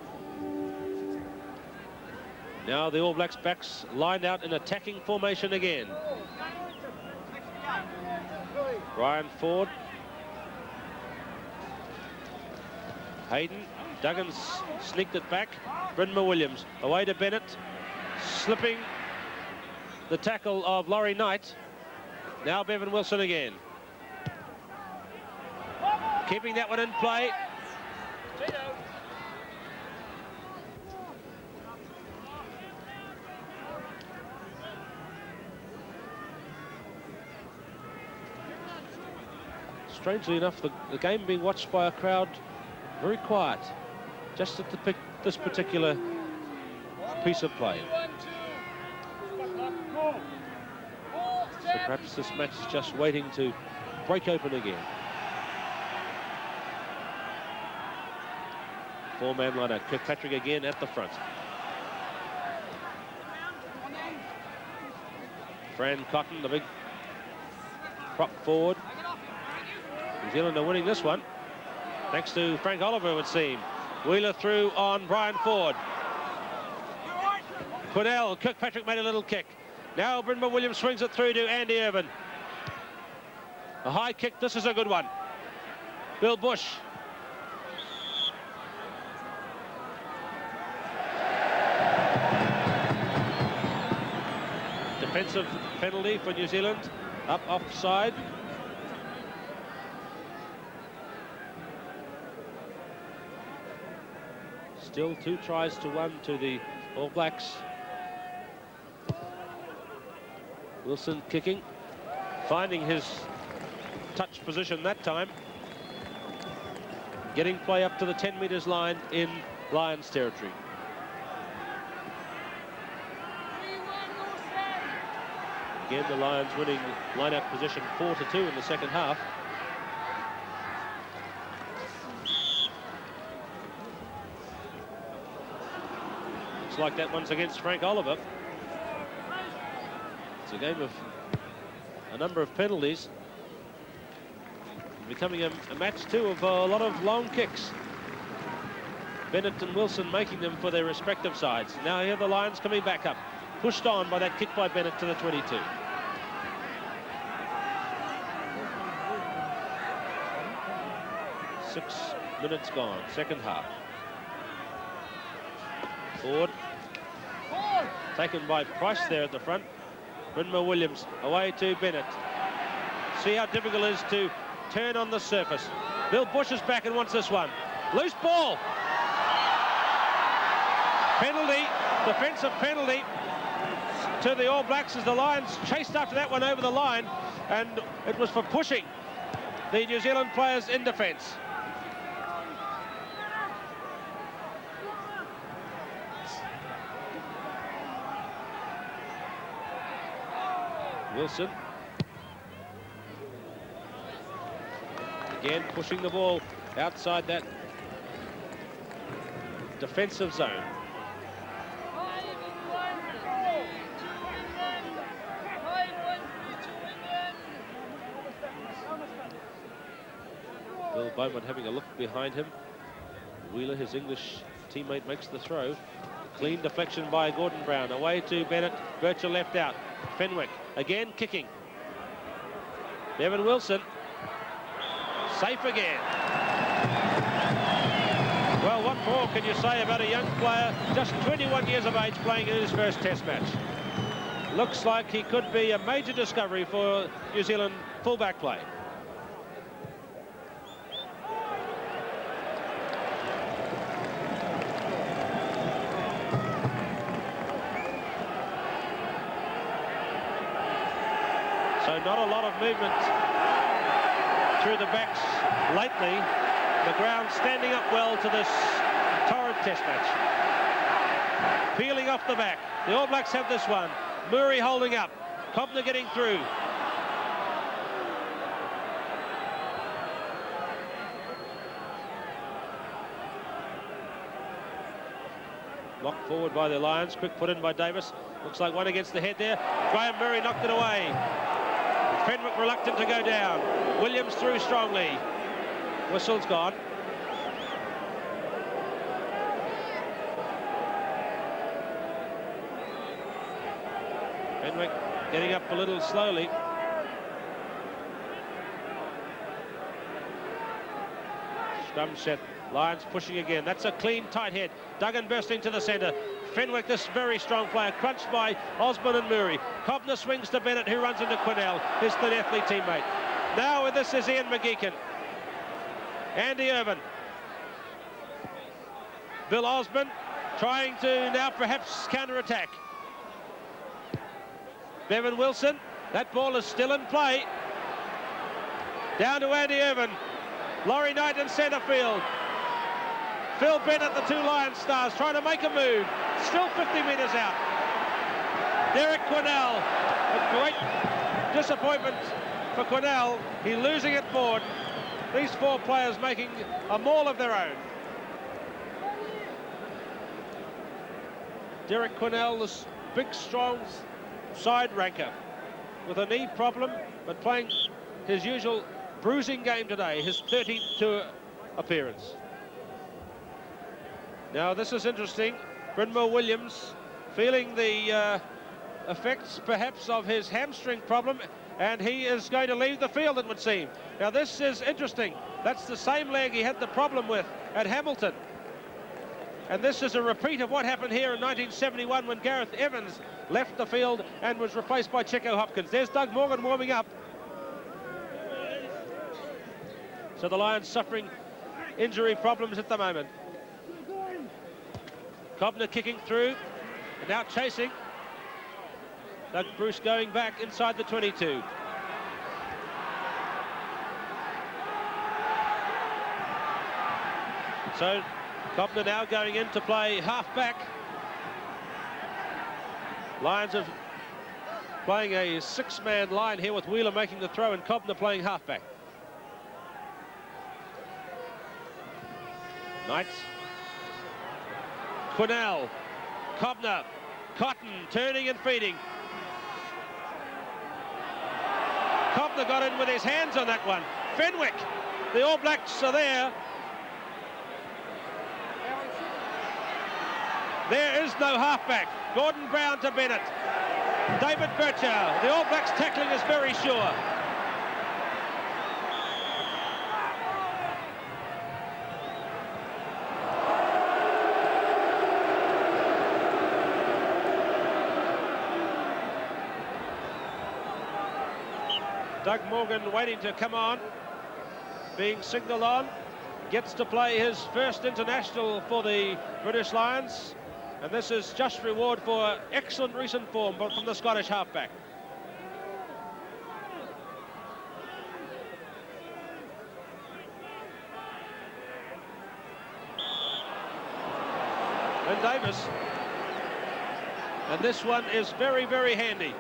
Now the All Blacks backs lined out in attacking formation again. Ryan Ford. Hayden. Duggan's sneaked it back. Brynma Williams away to Bennett. Slipping the tackle of Laurie Knight. Now Bevan Wilson again. Keeping that one in play. Strangely enough, the game being watched by a crowd very quiet, just at this particular piece of play. So perhaps this match is just waiting to break open again. Four-man lineup. Kirkpatrick again at the front. Fran Cotton, the big prop forward. New Zealand are winning this one, thanks to Frank Oliver, it would seem. Wheeler through on Brian Ford. Quinnell, Kirkpatrick made a little kick. Now Brynma Williams swings it through to Andy Irvin. A high kick, this is a good one. Bill Bush. Defensive penalty for New Zealand, up offside. Still 2 tries to 1 to the All Blacks. Wilson kicking, finding his touch position that time. Getting play up to the 10 metres line in Lions territory. Again, the Lions winning line-out position 4-2 in the second half. Looks like that one's against Frank Oliver. It's a game of a number of penalties. Becoming a match, too, of a lot of long kicks. Bennett and Wilson making them for their respective sides. Now here the Lions coming back up. Pushed on by that kick by Bennett to the 22. Six minutes gone, second half. Forward. Taken by Price there at the front. Brynmore Williams away to Bennett. See how difficult it is to turn on the surface. Bill Bush is back and wants this one. Loose ball. Penalty, defensive penalty to the All Blacks as the Lions chased after that one over the line, and it was for pushing the New Zealand players in defence. Wilson. Again, pushing the ball outside that defensive zone. Bill Beaumont having a look behind him. Wheeler, his English teammate, makes the throw. Clean deflection by Gordon Brown. Away to Bennett. Birchall left out. Fenwick again kicking. Bevan Wilson. Safe again. Well, what more can you say about a young player, just 21 years of age, playing in his first Test match? Looks like he could be a major discovery for New Zealand fullback play. So not a lot of movement through the backs lately. The ground standing up well to this torrid Test match. Peeling off the back. The All Blacks have this one. Murray holding up. Cobner getting through. Blocked forward by the Lions. Quick put in by Davis. Looks like one against the head there. Graham Murray knocked it away. Fenwick reluctant to go down. Williams through strongly. Whistle's gone. Fenwick getting up a little slowly. Scrum set. Lions pushing again. That's a clean, tight head. Duggan bursting to the centre. Fenwick, this very strong player, crunched by Osborne and Murray. Cobner swings to Bennett, who runs into Quinnell, his third athlete teammate. Now with this is Ian McGeechan. Andy Irvin. Bill Osborne trying to now perhaps counter-attack. Bevan Wilson. That ball is still in play. Down to Andy Irvin. Laurie Knight in centre field. Phil Bennett, the 2 Lions stars, trying to make a move. Still 50 metres out. Derek Quinnell. A great disappointment for Quinnell. He's losing it forward. These 4 players making a maul of their own. Derek Quinnell, this big, strong side ranker with a knee problem, but playing his usual bruising game today, his 13th tour appearance. Now this is interesting. Brynmore Williams feeling the effects perhaps of his hamstring problem, and he is going to leave the field, it would seem. Now this is interesting. That's the same leg he had the problem with at Hamilton. And this is a repeat of what happened here in 1971 when Gareth Evans left the field and was replaced by Checo Hopkins. There's Doug Morgan warming up. So the Lions suffering injury problems at the moment. Cobner kicking through, and now chasing. Doug Bruce going back inside the 22. So Cobner now going in to play half-back. Lions are playing a 6-man line here with Wheeler making the throw and Cobner playing half-back. Knights. Quinnell. Cobner. Cotton turning and feeding. Cobner got in with his hands on that one. Fenwick. The All Blacks are there. There is no halfback. Gordon Brown to Bennett. David Bircher. The All Blacks tackling is very sure. Doug Morgan waiting to come on, being signalled on, gets to play his first international for the British Lions, and this is just reward for excellent recent form from the Scottish halfback. And Davis, and this one is very, very handy.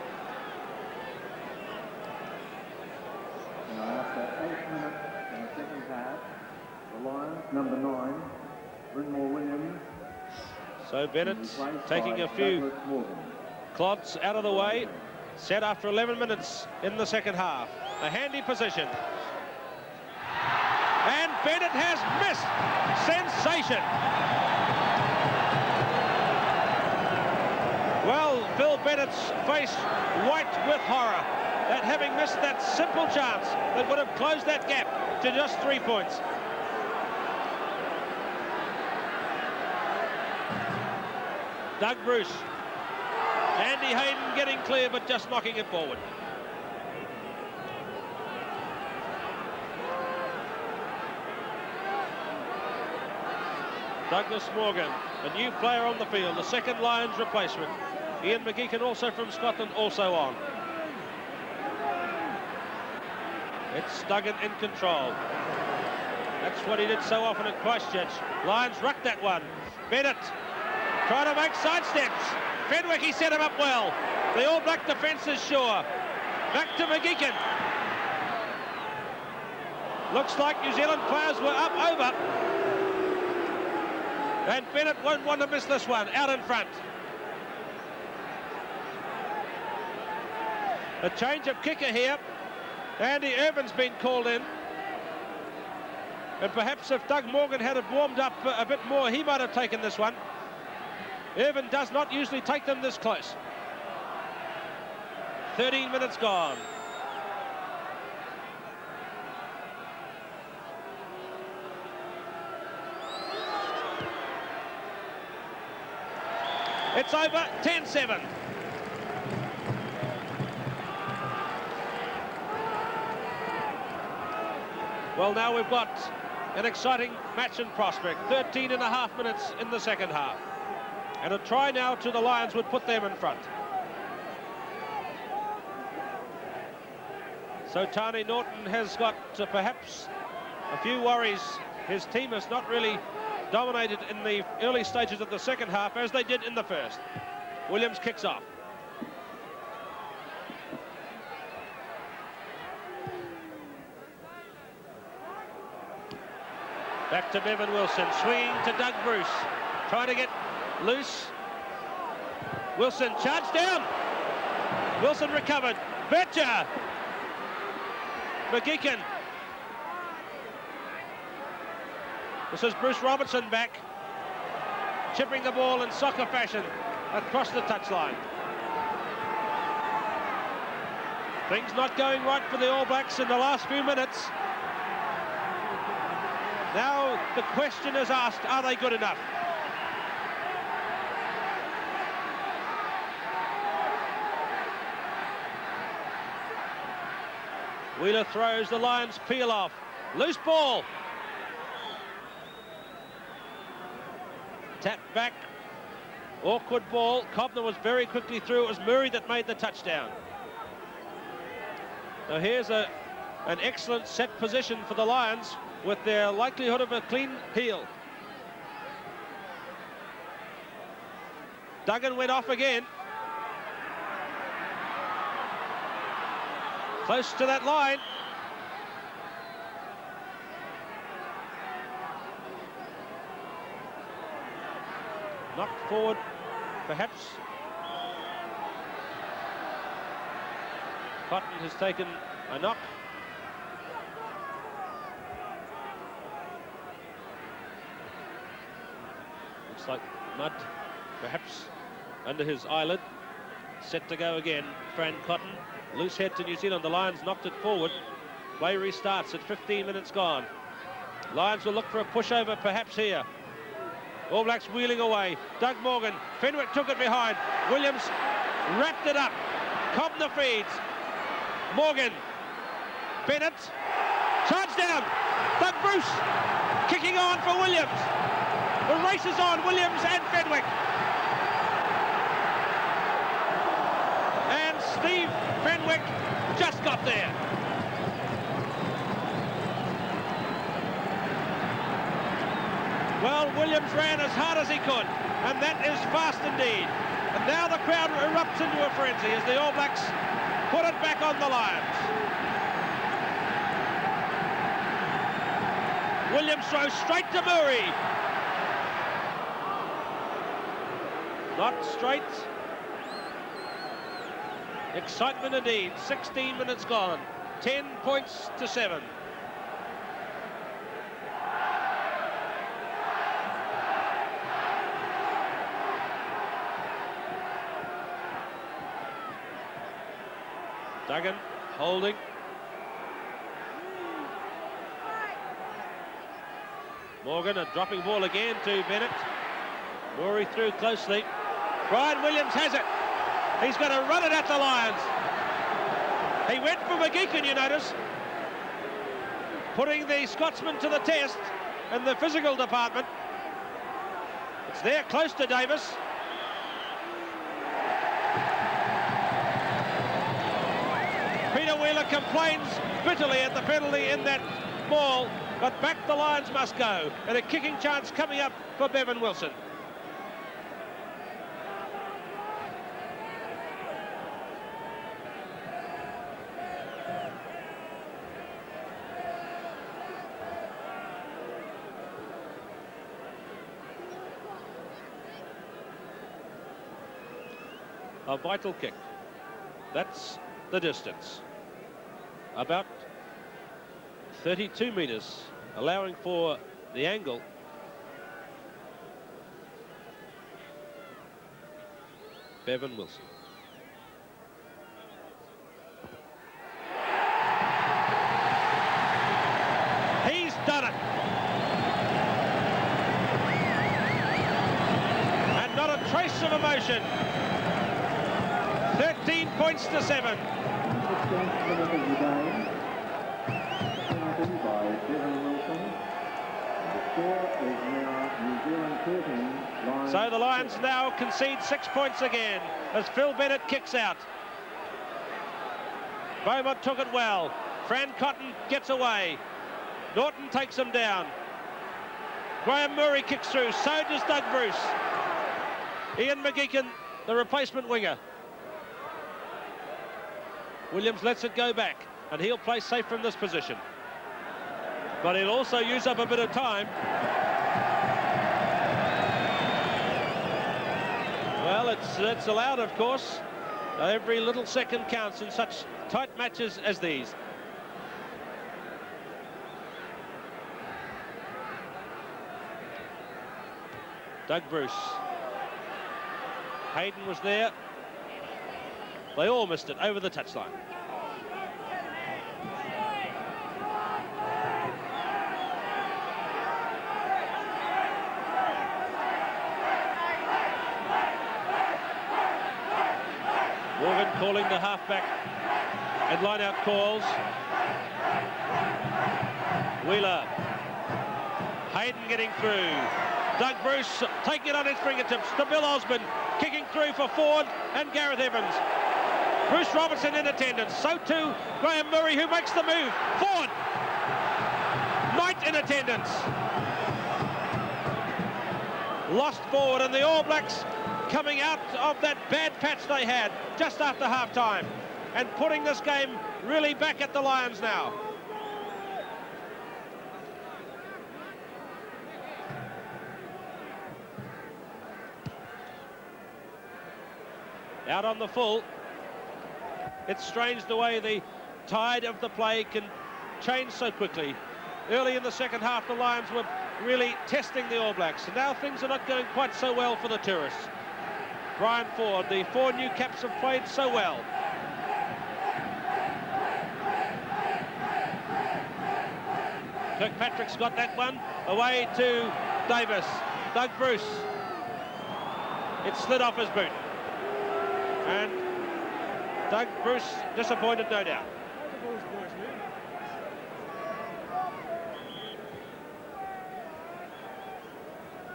Number 9, Brynmore Williams. So Bennett taking a few clods out of the way. Set after 11 minutes in the second half. A handy position. And Bennett has missed. Sensation. Well, Phil Bennett's face white with horror at having missed that simple chance that would have closed that gap to just 3 points. Doug Bruce. Andy Hayden getting clear, but just knocking it forward. Douglas Morgan, a new player on the field, the second Lions replacement. Ian McGeechan, also from Scotland, also on. It's Duggan in control. That's what he did so often at Christchurch. Lions rucked that one. Bennett trying to make side steps. Fenwick, he set him up well. The All Black defence is sure. Back to McGeechan. Looks like New Zealand players were up over. And Bennett won't want to miss this one. Out in front. A change of kicker here. Andy Irvin's been called in. And perhaps if Doug Morgan had warmed up a bit more, he might have taken this one. Irvin does not usually take them this close. 13 minutes gone. It's over, 10-7. Well, now we've got an exciting match in prospect. 13 and a half minutes in the second half. And a try now to the Lions would put them in front. So Tani Norton has got perhaps a few worries. His team has not really dominated in the early stages of the second half as they did in the first. Williams kicks off. Back to Bevan Wilson, swinging to Doug Bruce, trying to get loose. Wilson charged down. Wilson recovered. Bircher. McGeechan. This is Bruce Robertson back, chipping the ball in soccer fashion across the touchline. Things not going right for the All Blacks in the last few minutes. Now the question is asked, are they good enough? Wheeler throws, the Lions peel off. Loose ball. Tap back Awkward ball. Cobner was very quickly through. It was Murray that made the touchdown. Now here's an excellent set position for the Lions with their likelihood of a clean heel. Duggan went off again. Close to that line. Knocked forward, perhaps. Cotton has taken a knock. Looks like mud, perhaps, under his eyelid. Set to go again, Fran Cotton. Loose head to New Zealand. The Lions knocked it forward. Play restarts at 15 minutes gone. Lions will look for a pushover, perhaps here. All Blacks wheeling away. Doug Morgan. Fenwick took it behind. Williams wrapped it up. Cobner feeds. Morgan. Bennett. Charge down. Doug Bruce kicking on for Williams. The race is on. Williams and Fenwick. And Steve Fenwick just got there. Well, Williams ran as hard as he could, and that is fast indeed. And now the crowd erupts into a frenzy as the All Blacks put it back on the Lions. Williams throws straight to Murray. Not straight. Excitement indeed. 16 minutes gone. 10 points to 7. Duggan holding. Morgan, a dropping ball again to Bennett. Murray through closely. Brian Williams has it. He's going to run it at the Lions. He went for McGeechan, you notice. Putting the Scotsman to the test in the physical department. It's there close to Davis. Peter Wheeler complains bitterly at the penalty in that ball, but back the Lions must go, and a kicking chance coming up for Bevan Wilson. A vital kick. That's the distance. About 32 metres, allowing for the angle. Bevan Wilson. He's done it. And not a trace of emotion. 13 points to 7. So the Lions now concede 6 points again as Phil Bennett kicks out. Beaumont took it well. Fran Cotton gets away. Norton takes him down. Graham Murray kicks through. So does Doug Bruce. Ian McGeechan, the replacement winger. Williams lets it go back, and he'll play safe from this position. But he'll also use up a bit of time. Well, it's allowed, of course. Every little second counts in such tight matches as these. Doug Bruce. Hayden was there. They all missed it over the touchline. Morgan calling the halfback and line-out calls. Wheeler. Hayden getting through. Doug Bruce taking it on his fingertips to Bill Osborne, kicking through for Ford and Gareth Evans. Bruce Robertson in attendance, so too Graham Murray, who makes the move. Ford! Knight in attendance. Lost forward, and the All Blacks coming out of that bad patch they had just after half-time and putting this game really back at the Lions now. Out on the full. It's strange the way the tide of the play can change so quickly. Early in the second half, the Lions were really testing the All Blacks, and now things are not going quite so well for the tourists. Brian Ford, the 4 new caps have played so well. Kirkpatrick's got that one, away to Davis. Doug Bruce. It slid off his boot. And Doug Bruce disappointed, no doubt.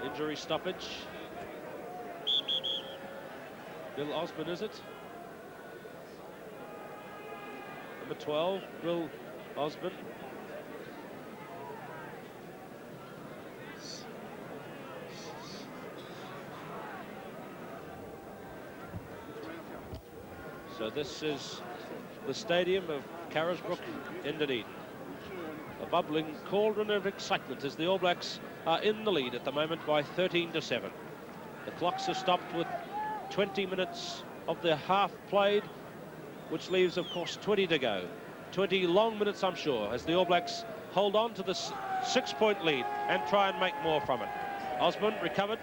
Injury stoppage. Bill Osborne, is it? Number 12, Bill Osborne. So this is the stadium of Carisbrook in Dunedin. A bubbling cauldron of excitement as the All Blacks are in the lead at the moment by 13-7. The clocks are stopped with 20 minutes of the half played, which leaves, of course, 20 to go. 20 long minutes, I'm sure, as the All Blacks hold on to this 6-point lead and try and make more from it. Osborne recovered.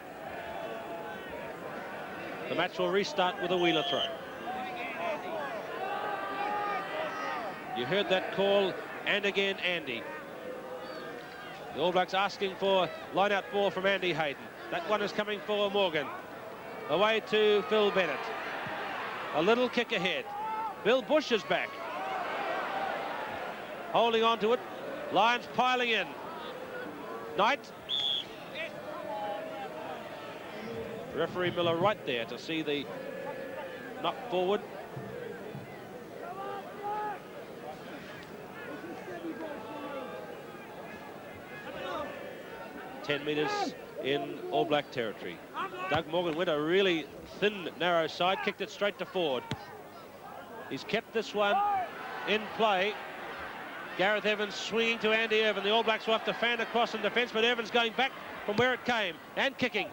The match will restart with a Wheeler throw. You heard that call, and again Andy. The All Blacks asking for line-out ball from Andy Hayden. That one is coming for Morgan. Away to Phil Bennett. A little kick ahead. Bill Bush is back. Holding on to it. Lions piling in. Knight. Referee Miller right there to see the knock forward. $10 meters in All Black territory. Doug Morgan went a really thin, narrow side, kicked it straight to Ford. He's kept this one in play. Gareth Evans swinging to Andy Irvin. The All Blacks will have to fan across in defence, but Evans going back from where it came and kicking.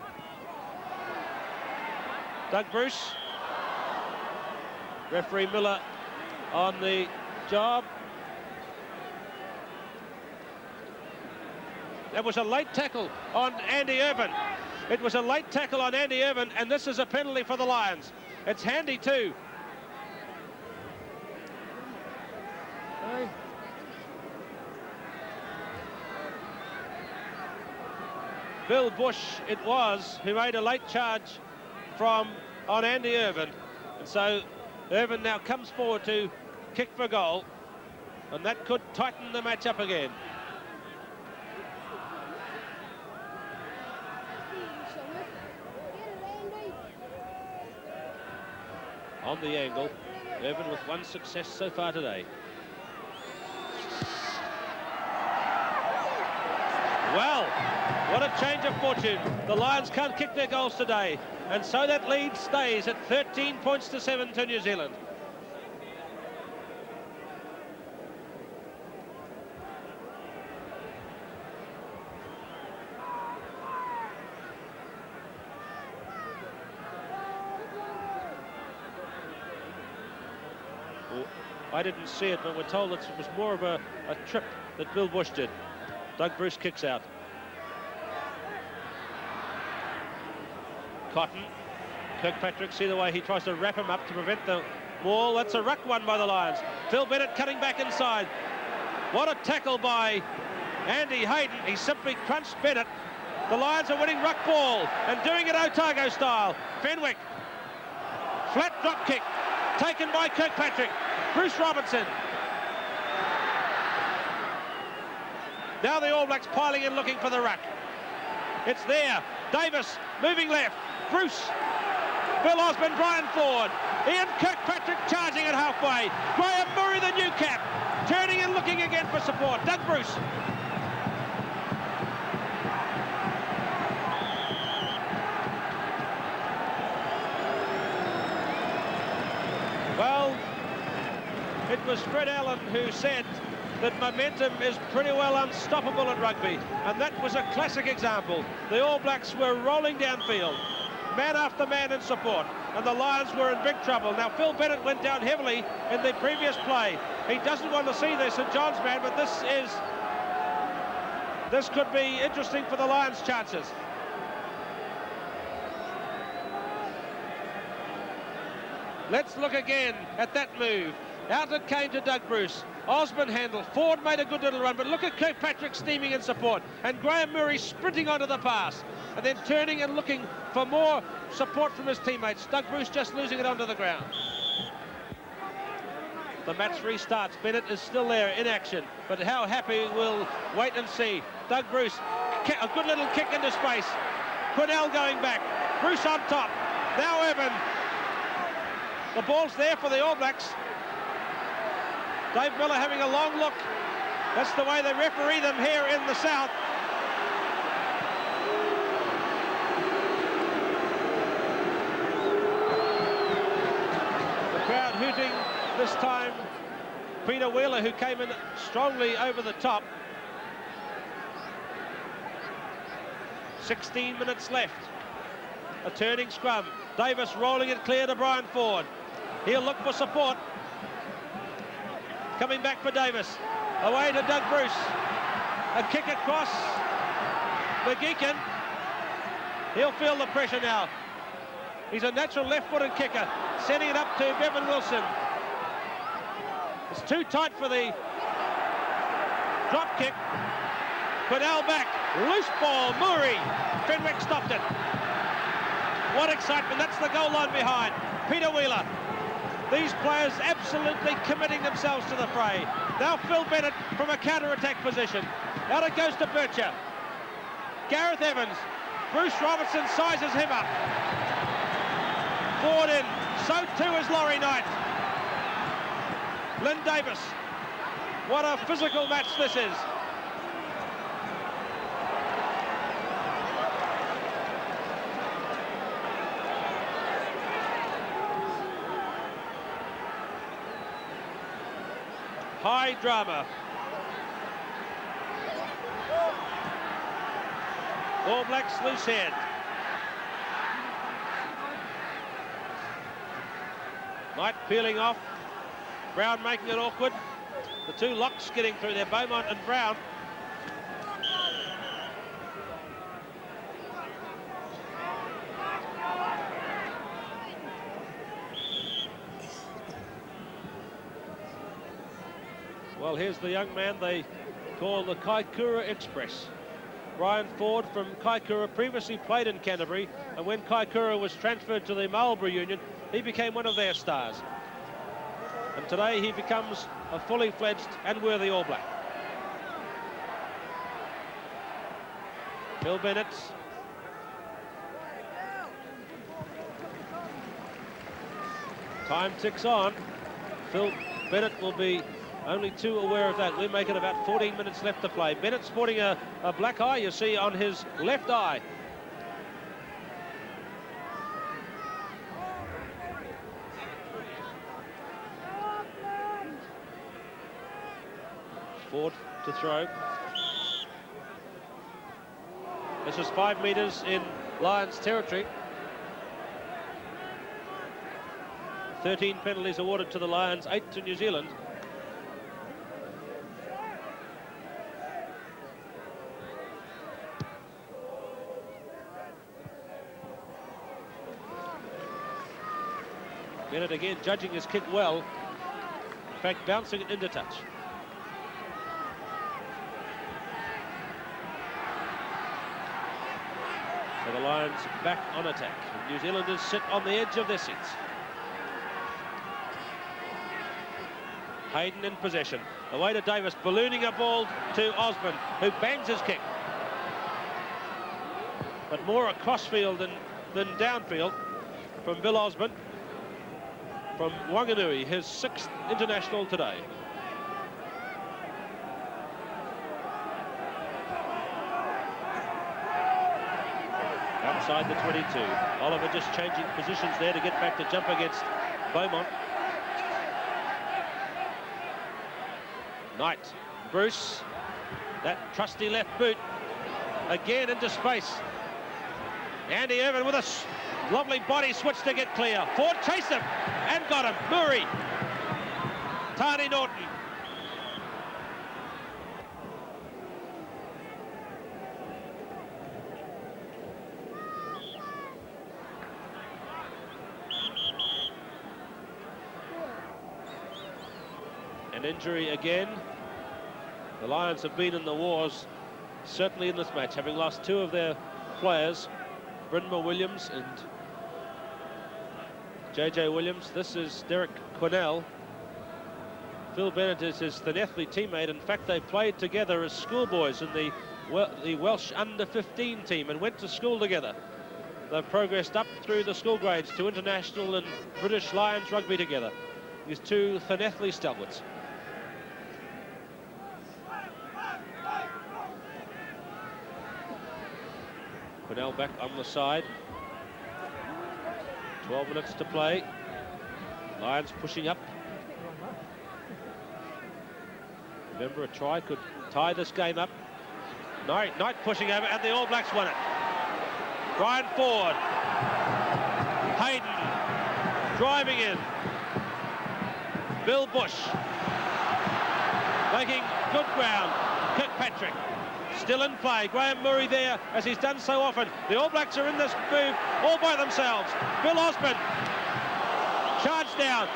Doug Bruce. Referee Miller on the job. That was a late tackle on Andy Irvin. It was a late tackle on Andy Irvin, and this is a penalty for the Lions. It's handy too. Bill Bush it was who made a late charge on Andy Irvin, and so Irvin now comes forward to kick for goal, and that could tighten the match up again. On the angle, Irvin with one success so far today. Well, what a change of fortune. The Lions can't kick their goals today, and so that lead stays at 13 points to 7 to New Zealand. I didn't see it, but we're told that it was more of a trip that Bill Bush did. Doug Bruce kicks out. Cotton. Kirkpatrick, see the way he tries to wrap him up to prevent the ball. That's a ruck one by the Lions. Phil Bennett cutting back inside. What a tackle by Andy Hayden. He simply crunched Bennett. The Lions are winning ruck ball and doing it Otago style. Fenwick. Flat drop kick taken by Kirkpatrick. Bruce Robertson. Now the All Blacks piling in looking for the ruck. It's there. Davis moving left. Bruce. Bill Osborne, Brian Ford. Ian Kirkpatrick charging at halfway. Graham Murray, the new cap, turning and looking again for support. Doug Bruce. Well, it was Fred Allen who said that momentum is pretty well unstoppable at rugby, and that was a classic example. The All Blacks were rolling downfield, man after man in support, and the Lions were in big trouble. Now, Phil Bennett went down heavily in the previous play. He doesn't want to see this St John's man, but this could be interesting for the Lions' chances. Let's look again at that move. Out it came to Doug Bruce. Osborne handled. Ford made a good little run, but look at Kirkpatrick steaming in support, and Graham Murray sprinting onto the pass, and then turning and looking for more support from his teammates. Doug Bruce just losing it onto the ground. The match restarts. Bennett is still there in action, but how happy, we'll wait and see. Doug Bruce, a good little kick into space. Quinnell going back. Bruce on top. Now Evan. The ball's there for the All Blacks. Dave Miller having a long look. That's the way they referee them here in the South. The crowd hooting this time. Peter Wheeler, who came in strongly over the top. 16 minutes left. A turning scrum. Davis rolling it clear to Brian Ford. He'll look for support. Coming back for Davis. Away to Doug Bruce. A kick across. McGeechan. He'll feel the pressure now. He's a natural left-footed kicker. Setting it up to Bevan Wilson. It's too tight for the drop kick. Quinnell back. Loose ball. Murray. Fenwick stopped it. What excitement. That's the goal line behind. Peter Wheeler. These players absolutely committing themselves to the fray. Now Phil Bennett from a counter-attack position. Out it goes to Bircher. Gareth Evans. Bruce Robertson sizes him up. Ford in. So too is Laurie Knight. Lynn Davis. What a physical match this is. High drama. All Blacks loose head. Knight peeling off. Brown making it awkward. The two locks getting through there, Beaumont and Brown. Well, here's the young man they call the Kaikoura Express. Brian Ford from Kaikoura previously played in Canterbury, and when Kaikoura was transferred to the Marlborough Union, he became one of their stars. And today he becomes a fully fledged and worthy All Black. Phil Bennett. Time ticks on. Phil Bennett will be only too aware of that. We're making about 14 minutes left to play. Bennett sporting a black eye, you see, on his left eye. Ford to throw. This is 5 metres in Lions territory. 13 penalties awarded to the Lions, 8 to New Zealand. Bennett again judging his kick well. In fact, bouncing it into touch. So the Lions back on attack. And New Zealanders sit on the edge of their seats. Hayden in possession. Away to Davis, ballooning a ball to Osborne, who bangs his kick. but more across field than downfield from Bill Osborne from Wanganui, his 6th international today. Outside the 22. Oliver just changing positions there to get back to jump against Beaumont. Knight, Bruce, that trusty left boot, again into space. Andy Irvin with a lovely body switch to get clear. Ford chased him and got him. Murray, Tani Norton. An injury again. The Lions have been in the wars, certainly in this match, having lost 2 of their players, Brynmar Williams and JJ Williams. This is Derek Quinnell. Phil Bennett is his Llanelli teammate. In fact, they played together as schoolboys in the Welsh under-15 team and went to school together. They've progressed up through the school grades to international and British Lions rugby together. These 2 Llanelli stalwarts. Quinnell back on the side. 12 minutes to play. Lions pushing up. Remember, a try could tie this game up. Knight pushing over, and the All Blacks won it. Brian Ford. Hayden driving in. Bill Bush making good ground. Kirkpatrick still in play. Graham Murray there, as he's done so often. The All Blacks are in this move all by themselves. Bill Osborne charged down.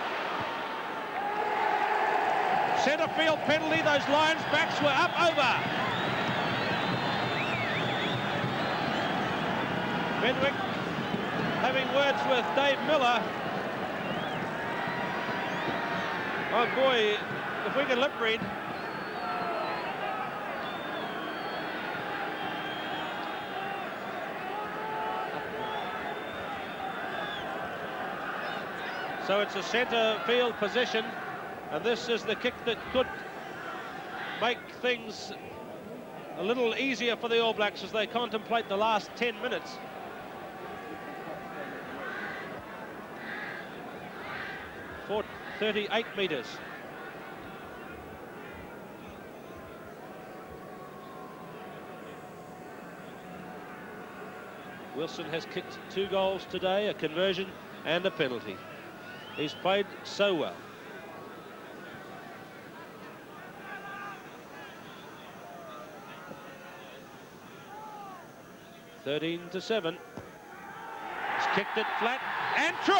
Centre field penalty. Those Lions backs were up over. Benwick having words with Dave Miller. Oh boy, if we can lip read. So it's a centre field position, and this is the kick that could make things a little easier for the All Blacks as they contemplate the last 10 minutes. For 38 metres. Wilson has kicked 2 goals today, a conversion and a penalty. He's played so well. (13-7). He's kicked it flat and true.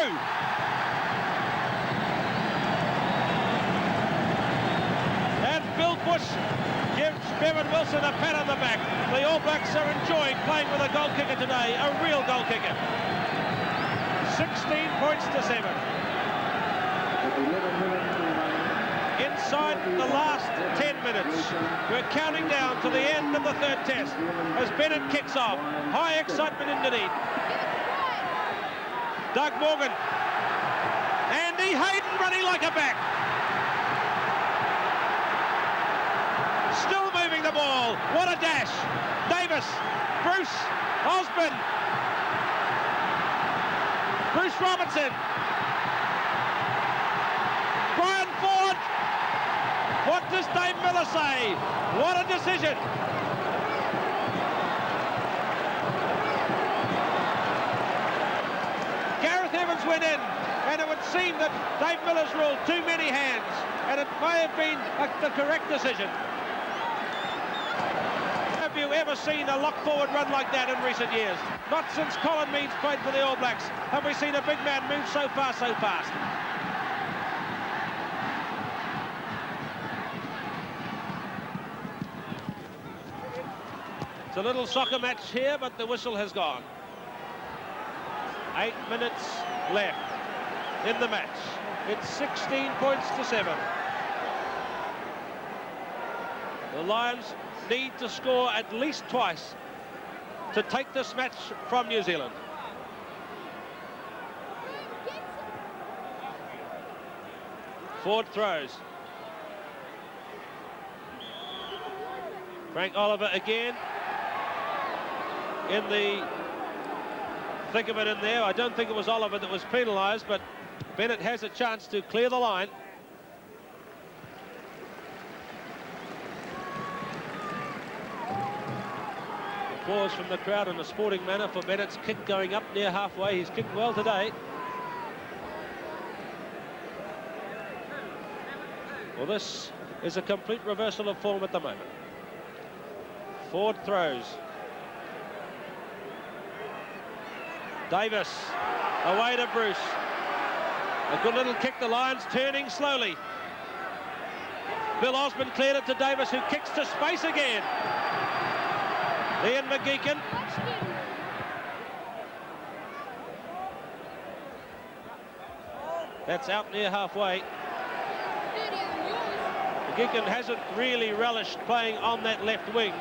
And Bill Bush gives Bevan Wilson a pat on the back. The All Blacks are enjoying playing with a goal kicker today, a real goal kicker. 16 points to 7. Inside the last 10 minutes, we're counting down to the end of the 3rd test as Bennett kicks off. High excitement in Dunedin. Doug Morgan. Andy Hayden running like a back. Still moving the ball. What a dash. Davis, Bruce, Osborne, Bruce Robertson, Brian Ford. What does Dave Miller say? What a decision. Gareth Evans went in, and it would seem that Dave Miller's ruled too many hands, and it may have been the correct decision. Have you ever seen a lock-forward run like that in recent years? Not since Colin Meads played for the All Blacks have we seen a big man move so fast, so fast. It's a little soccer match here, but the whistle has gone. 8 minutes left in the match. It's 16 points to 7. The Lions need to score at least twice to take this match from New Zealand. Ford throws. Frank Oliver again in the thick of it in there. I don't think it was Oliver that was penalised, but Bennett has a chance to clear the line. Applause from the crowd in a sporting manner for Bennett's kick going up near halfway. He's kicked well today. Well, this is a complete reversal of form at the moment. Ford throws. Davis away to Bruce. A good little kick. The Lions turning slowly. Bill Osborne cleared it to Davis, who kicks to space again. Ian McGeechan. That's out near halfway. McGeechan hasn't really relished playing on that left wing,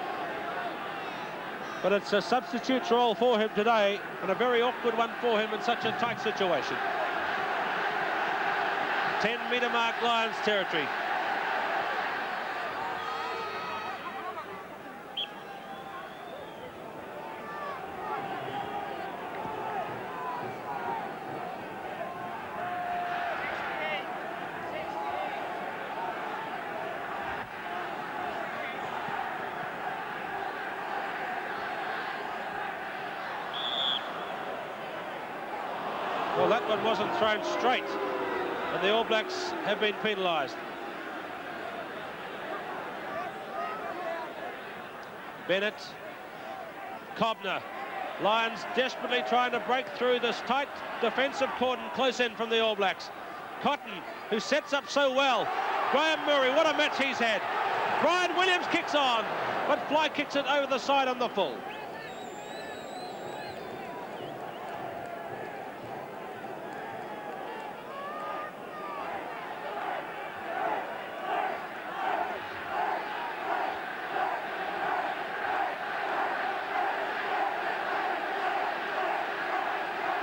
but it's a substitute's role for him today, and a very awkward one for him in such a tight situation. 10-metre mark, Lions territory. Well, that one wasn't thrown straight, and the All Blacks have been penalised. Bennett, Cobner. Lions desperately trying to break through this tight defensive cordon close in from the All Blacks. Cotton, who sets up so well. Graham Murray, what a match he's had. Brian Williams kicks on, but Fly kicks it over the side on the full.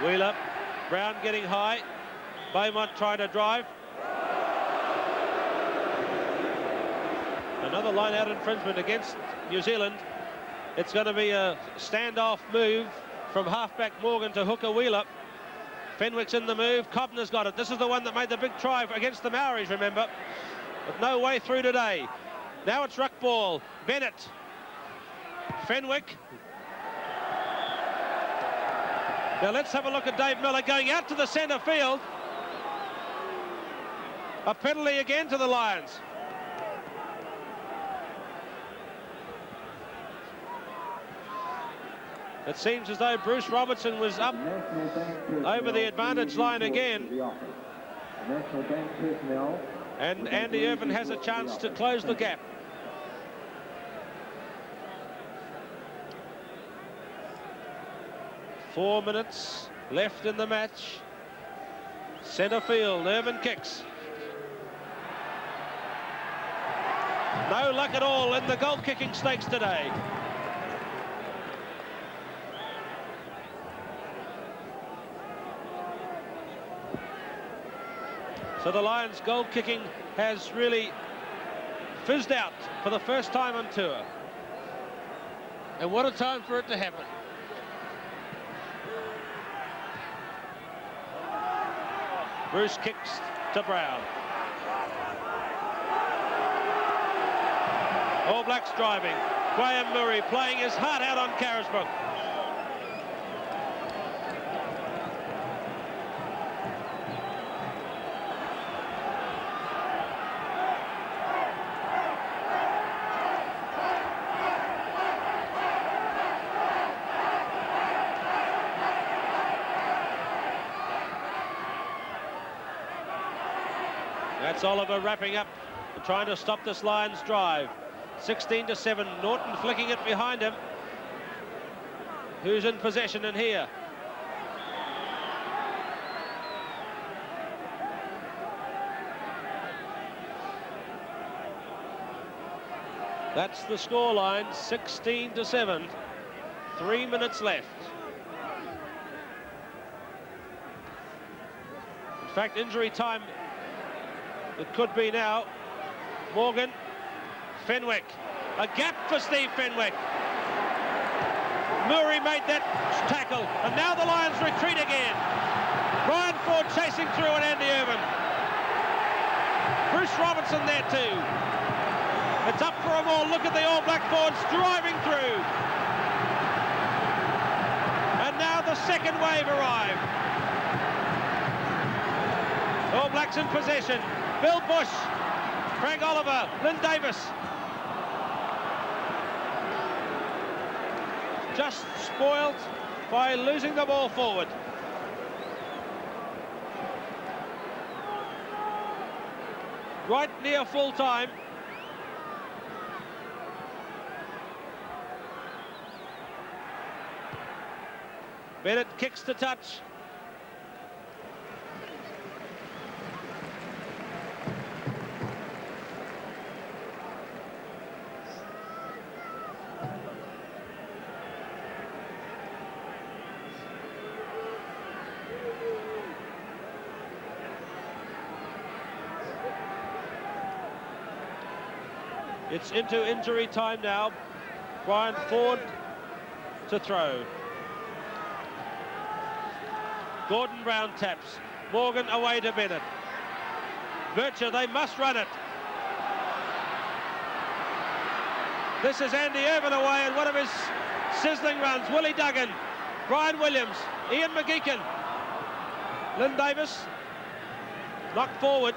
Wheeler, Brown getting high, Beaumont trying to drive. Another line-out infringement against New Zealand. It's going to be a standoff move from halfback Morgan to hooker Wheeler. Fenwick's in the move, Cobner's got it. This is the one that made the big try against the Maoris, remember. But no way through today. Now it's ruck ball. Bennett, Fenwick. Now let's have a look at Dave Miller going out to the centre field. A penalty again to the Lions. It seems as though Bruce Robertson was up over the advantage line again. And Andy Irvin has a chance to close the gap. Four minutes left in the match. Centre field, Irvin kicks. No luck at all in the goal kicking stakes today. So the Lions goal kicking has really fizzed out for the first time on tour. And what a time for it to happen. Bruce kicks to Brown. All Blacks driving. Graham Murray playing his heart out on Carisbrook. That's Oliver wrapping up, trying to stop this Lions drive. 16-7, Norton flicking it behind him. Who's in possession in here? That's the scoreline, 16-7. 3 minutes left. In fact, injury time it could be now. Morgan, Fenwick, a gap for Steve Fenwick. Murray made that tackle, and now the Lions retreat again. Brian Ford chasing through, and Andy Irvin. Bruce Robinson there too. It's up for a more. Look at the All Black forwards driving through. And now the second wave arrive. All Blacks in possession. Bill Bush, Frank Oliver, Lynn Davis. Just spoiled by losing the ball forward. Right near full time. Bennett kicks to touch. It's into injury time now. Brian Ford to throw. Gordon Brown taps. Morgan away to Bennett. Bircher, they must run it. This is Andy Irvin away and one of his sizzling runs. Willie Duggan, Brian Williams, Ian McGeechan. Lynn Davis knocked forward.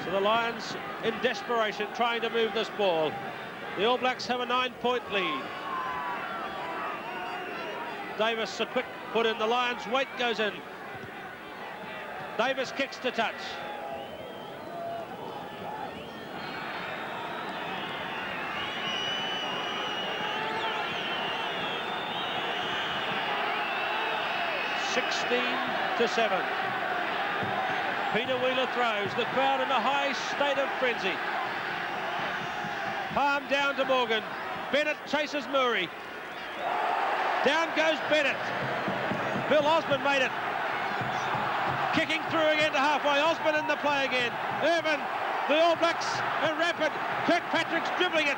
So the Lions in desperation trying to move this ball. The All Blacks have a 9-point lead. Davis, a quick put in. The Lions' weight goes in. Davis kicks to touch. (16-7). Peter Wheeler throws. The crowd in a high state of frenzy. Palm down to Morgan. Bennett chases Murray. Down goes Bennett. Bill Osborne made it. Kicking through again to halfway. Osborne in the play again. Irvin, the All Blacks are rapid. Kirkpatrick's dribbling it.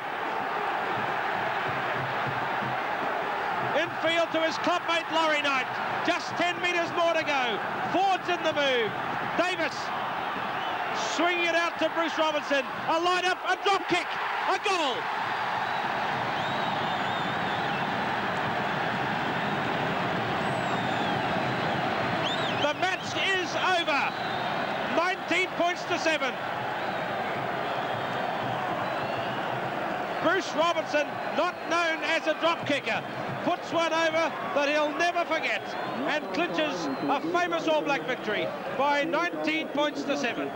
Infield to his clubmate Laurie Knight. Just 10 metres more to go. Ford's in the move. Davis swinging it out to Bruce Robinson. A line-up, a drop kick, a goal. The match is over. 19-7. Bruce Robinson, not known as a drop kicker, puts one over that he'll never forget and clinches a famous All Black victory by 19-7.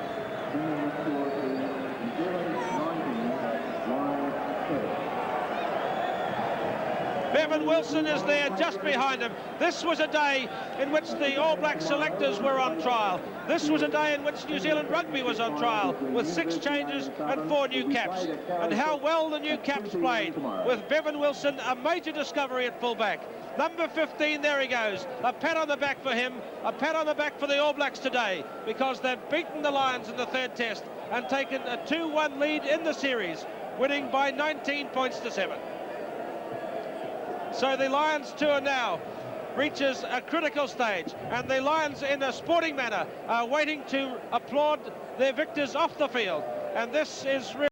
Bevan Wilson is there just behind him. This was a day in which the All Black selectors were on trial. This was a day in which New Zealand Rugby was on trial with 6 changes and 4 new caps. And how well the new caps played, with Bevan Wilson a major discovery at fullback. Number 15, there he goes. A pat on the back for him, a pat on the back for the All Blacks today, because they've beaten the Lions in the 3rd test and taken a 2-1 lead in the series, winning by 19-7. So the Lions tour now reaches a critical stage, and the Lions in a sporting manner are waiting to applaud their victors off the field, and this is really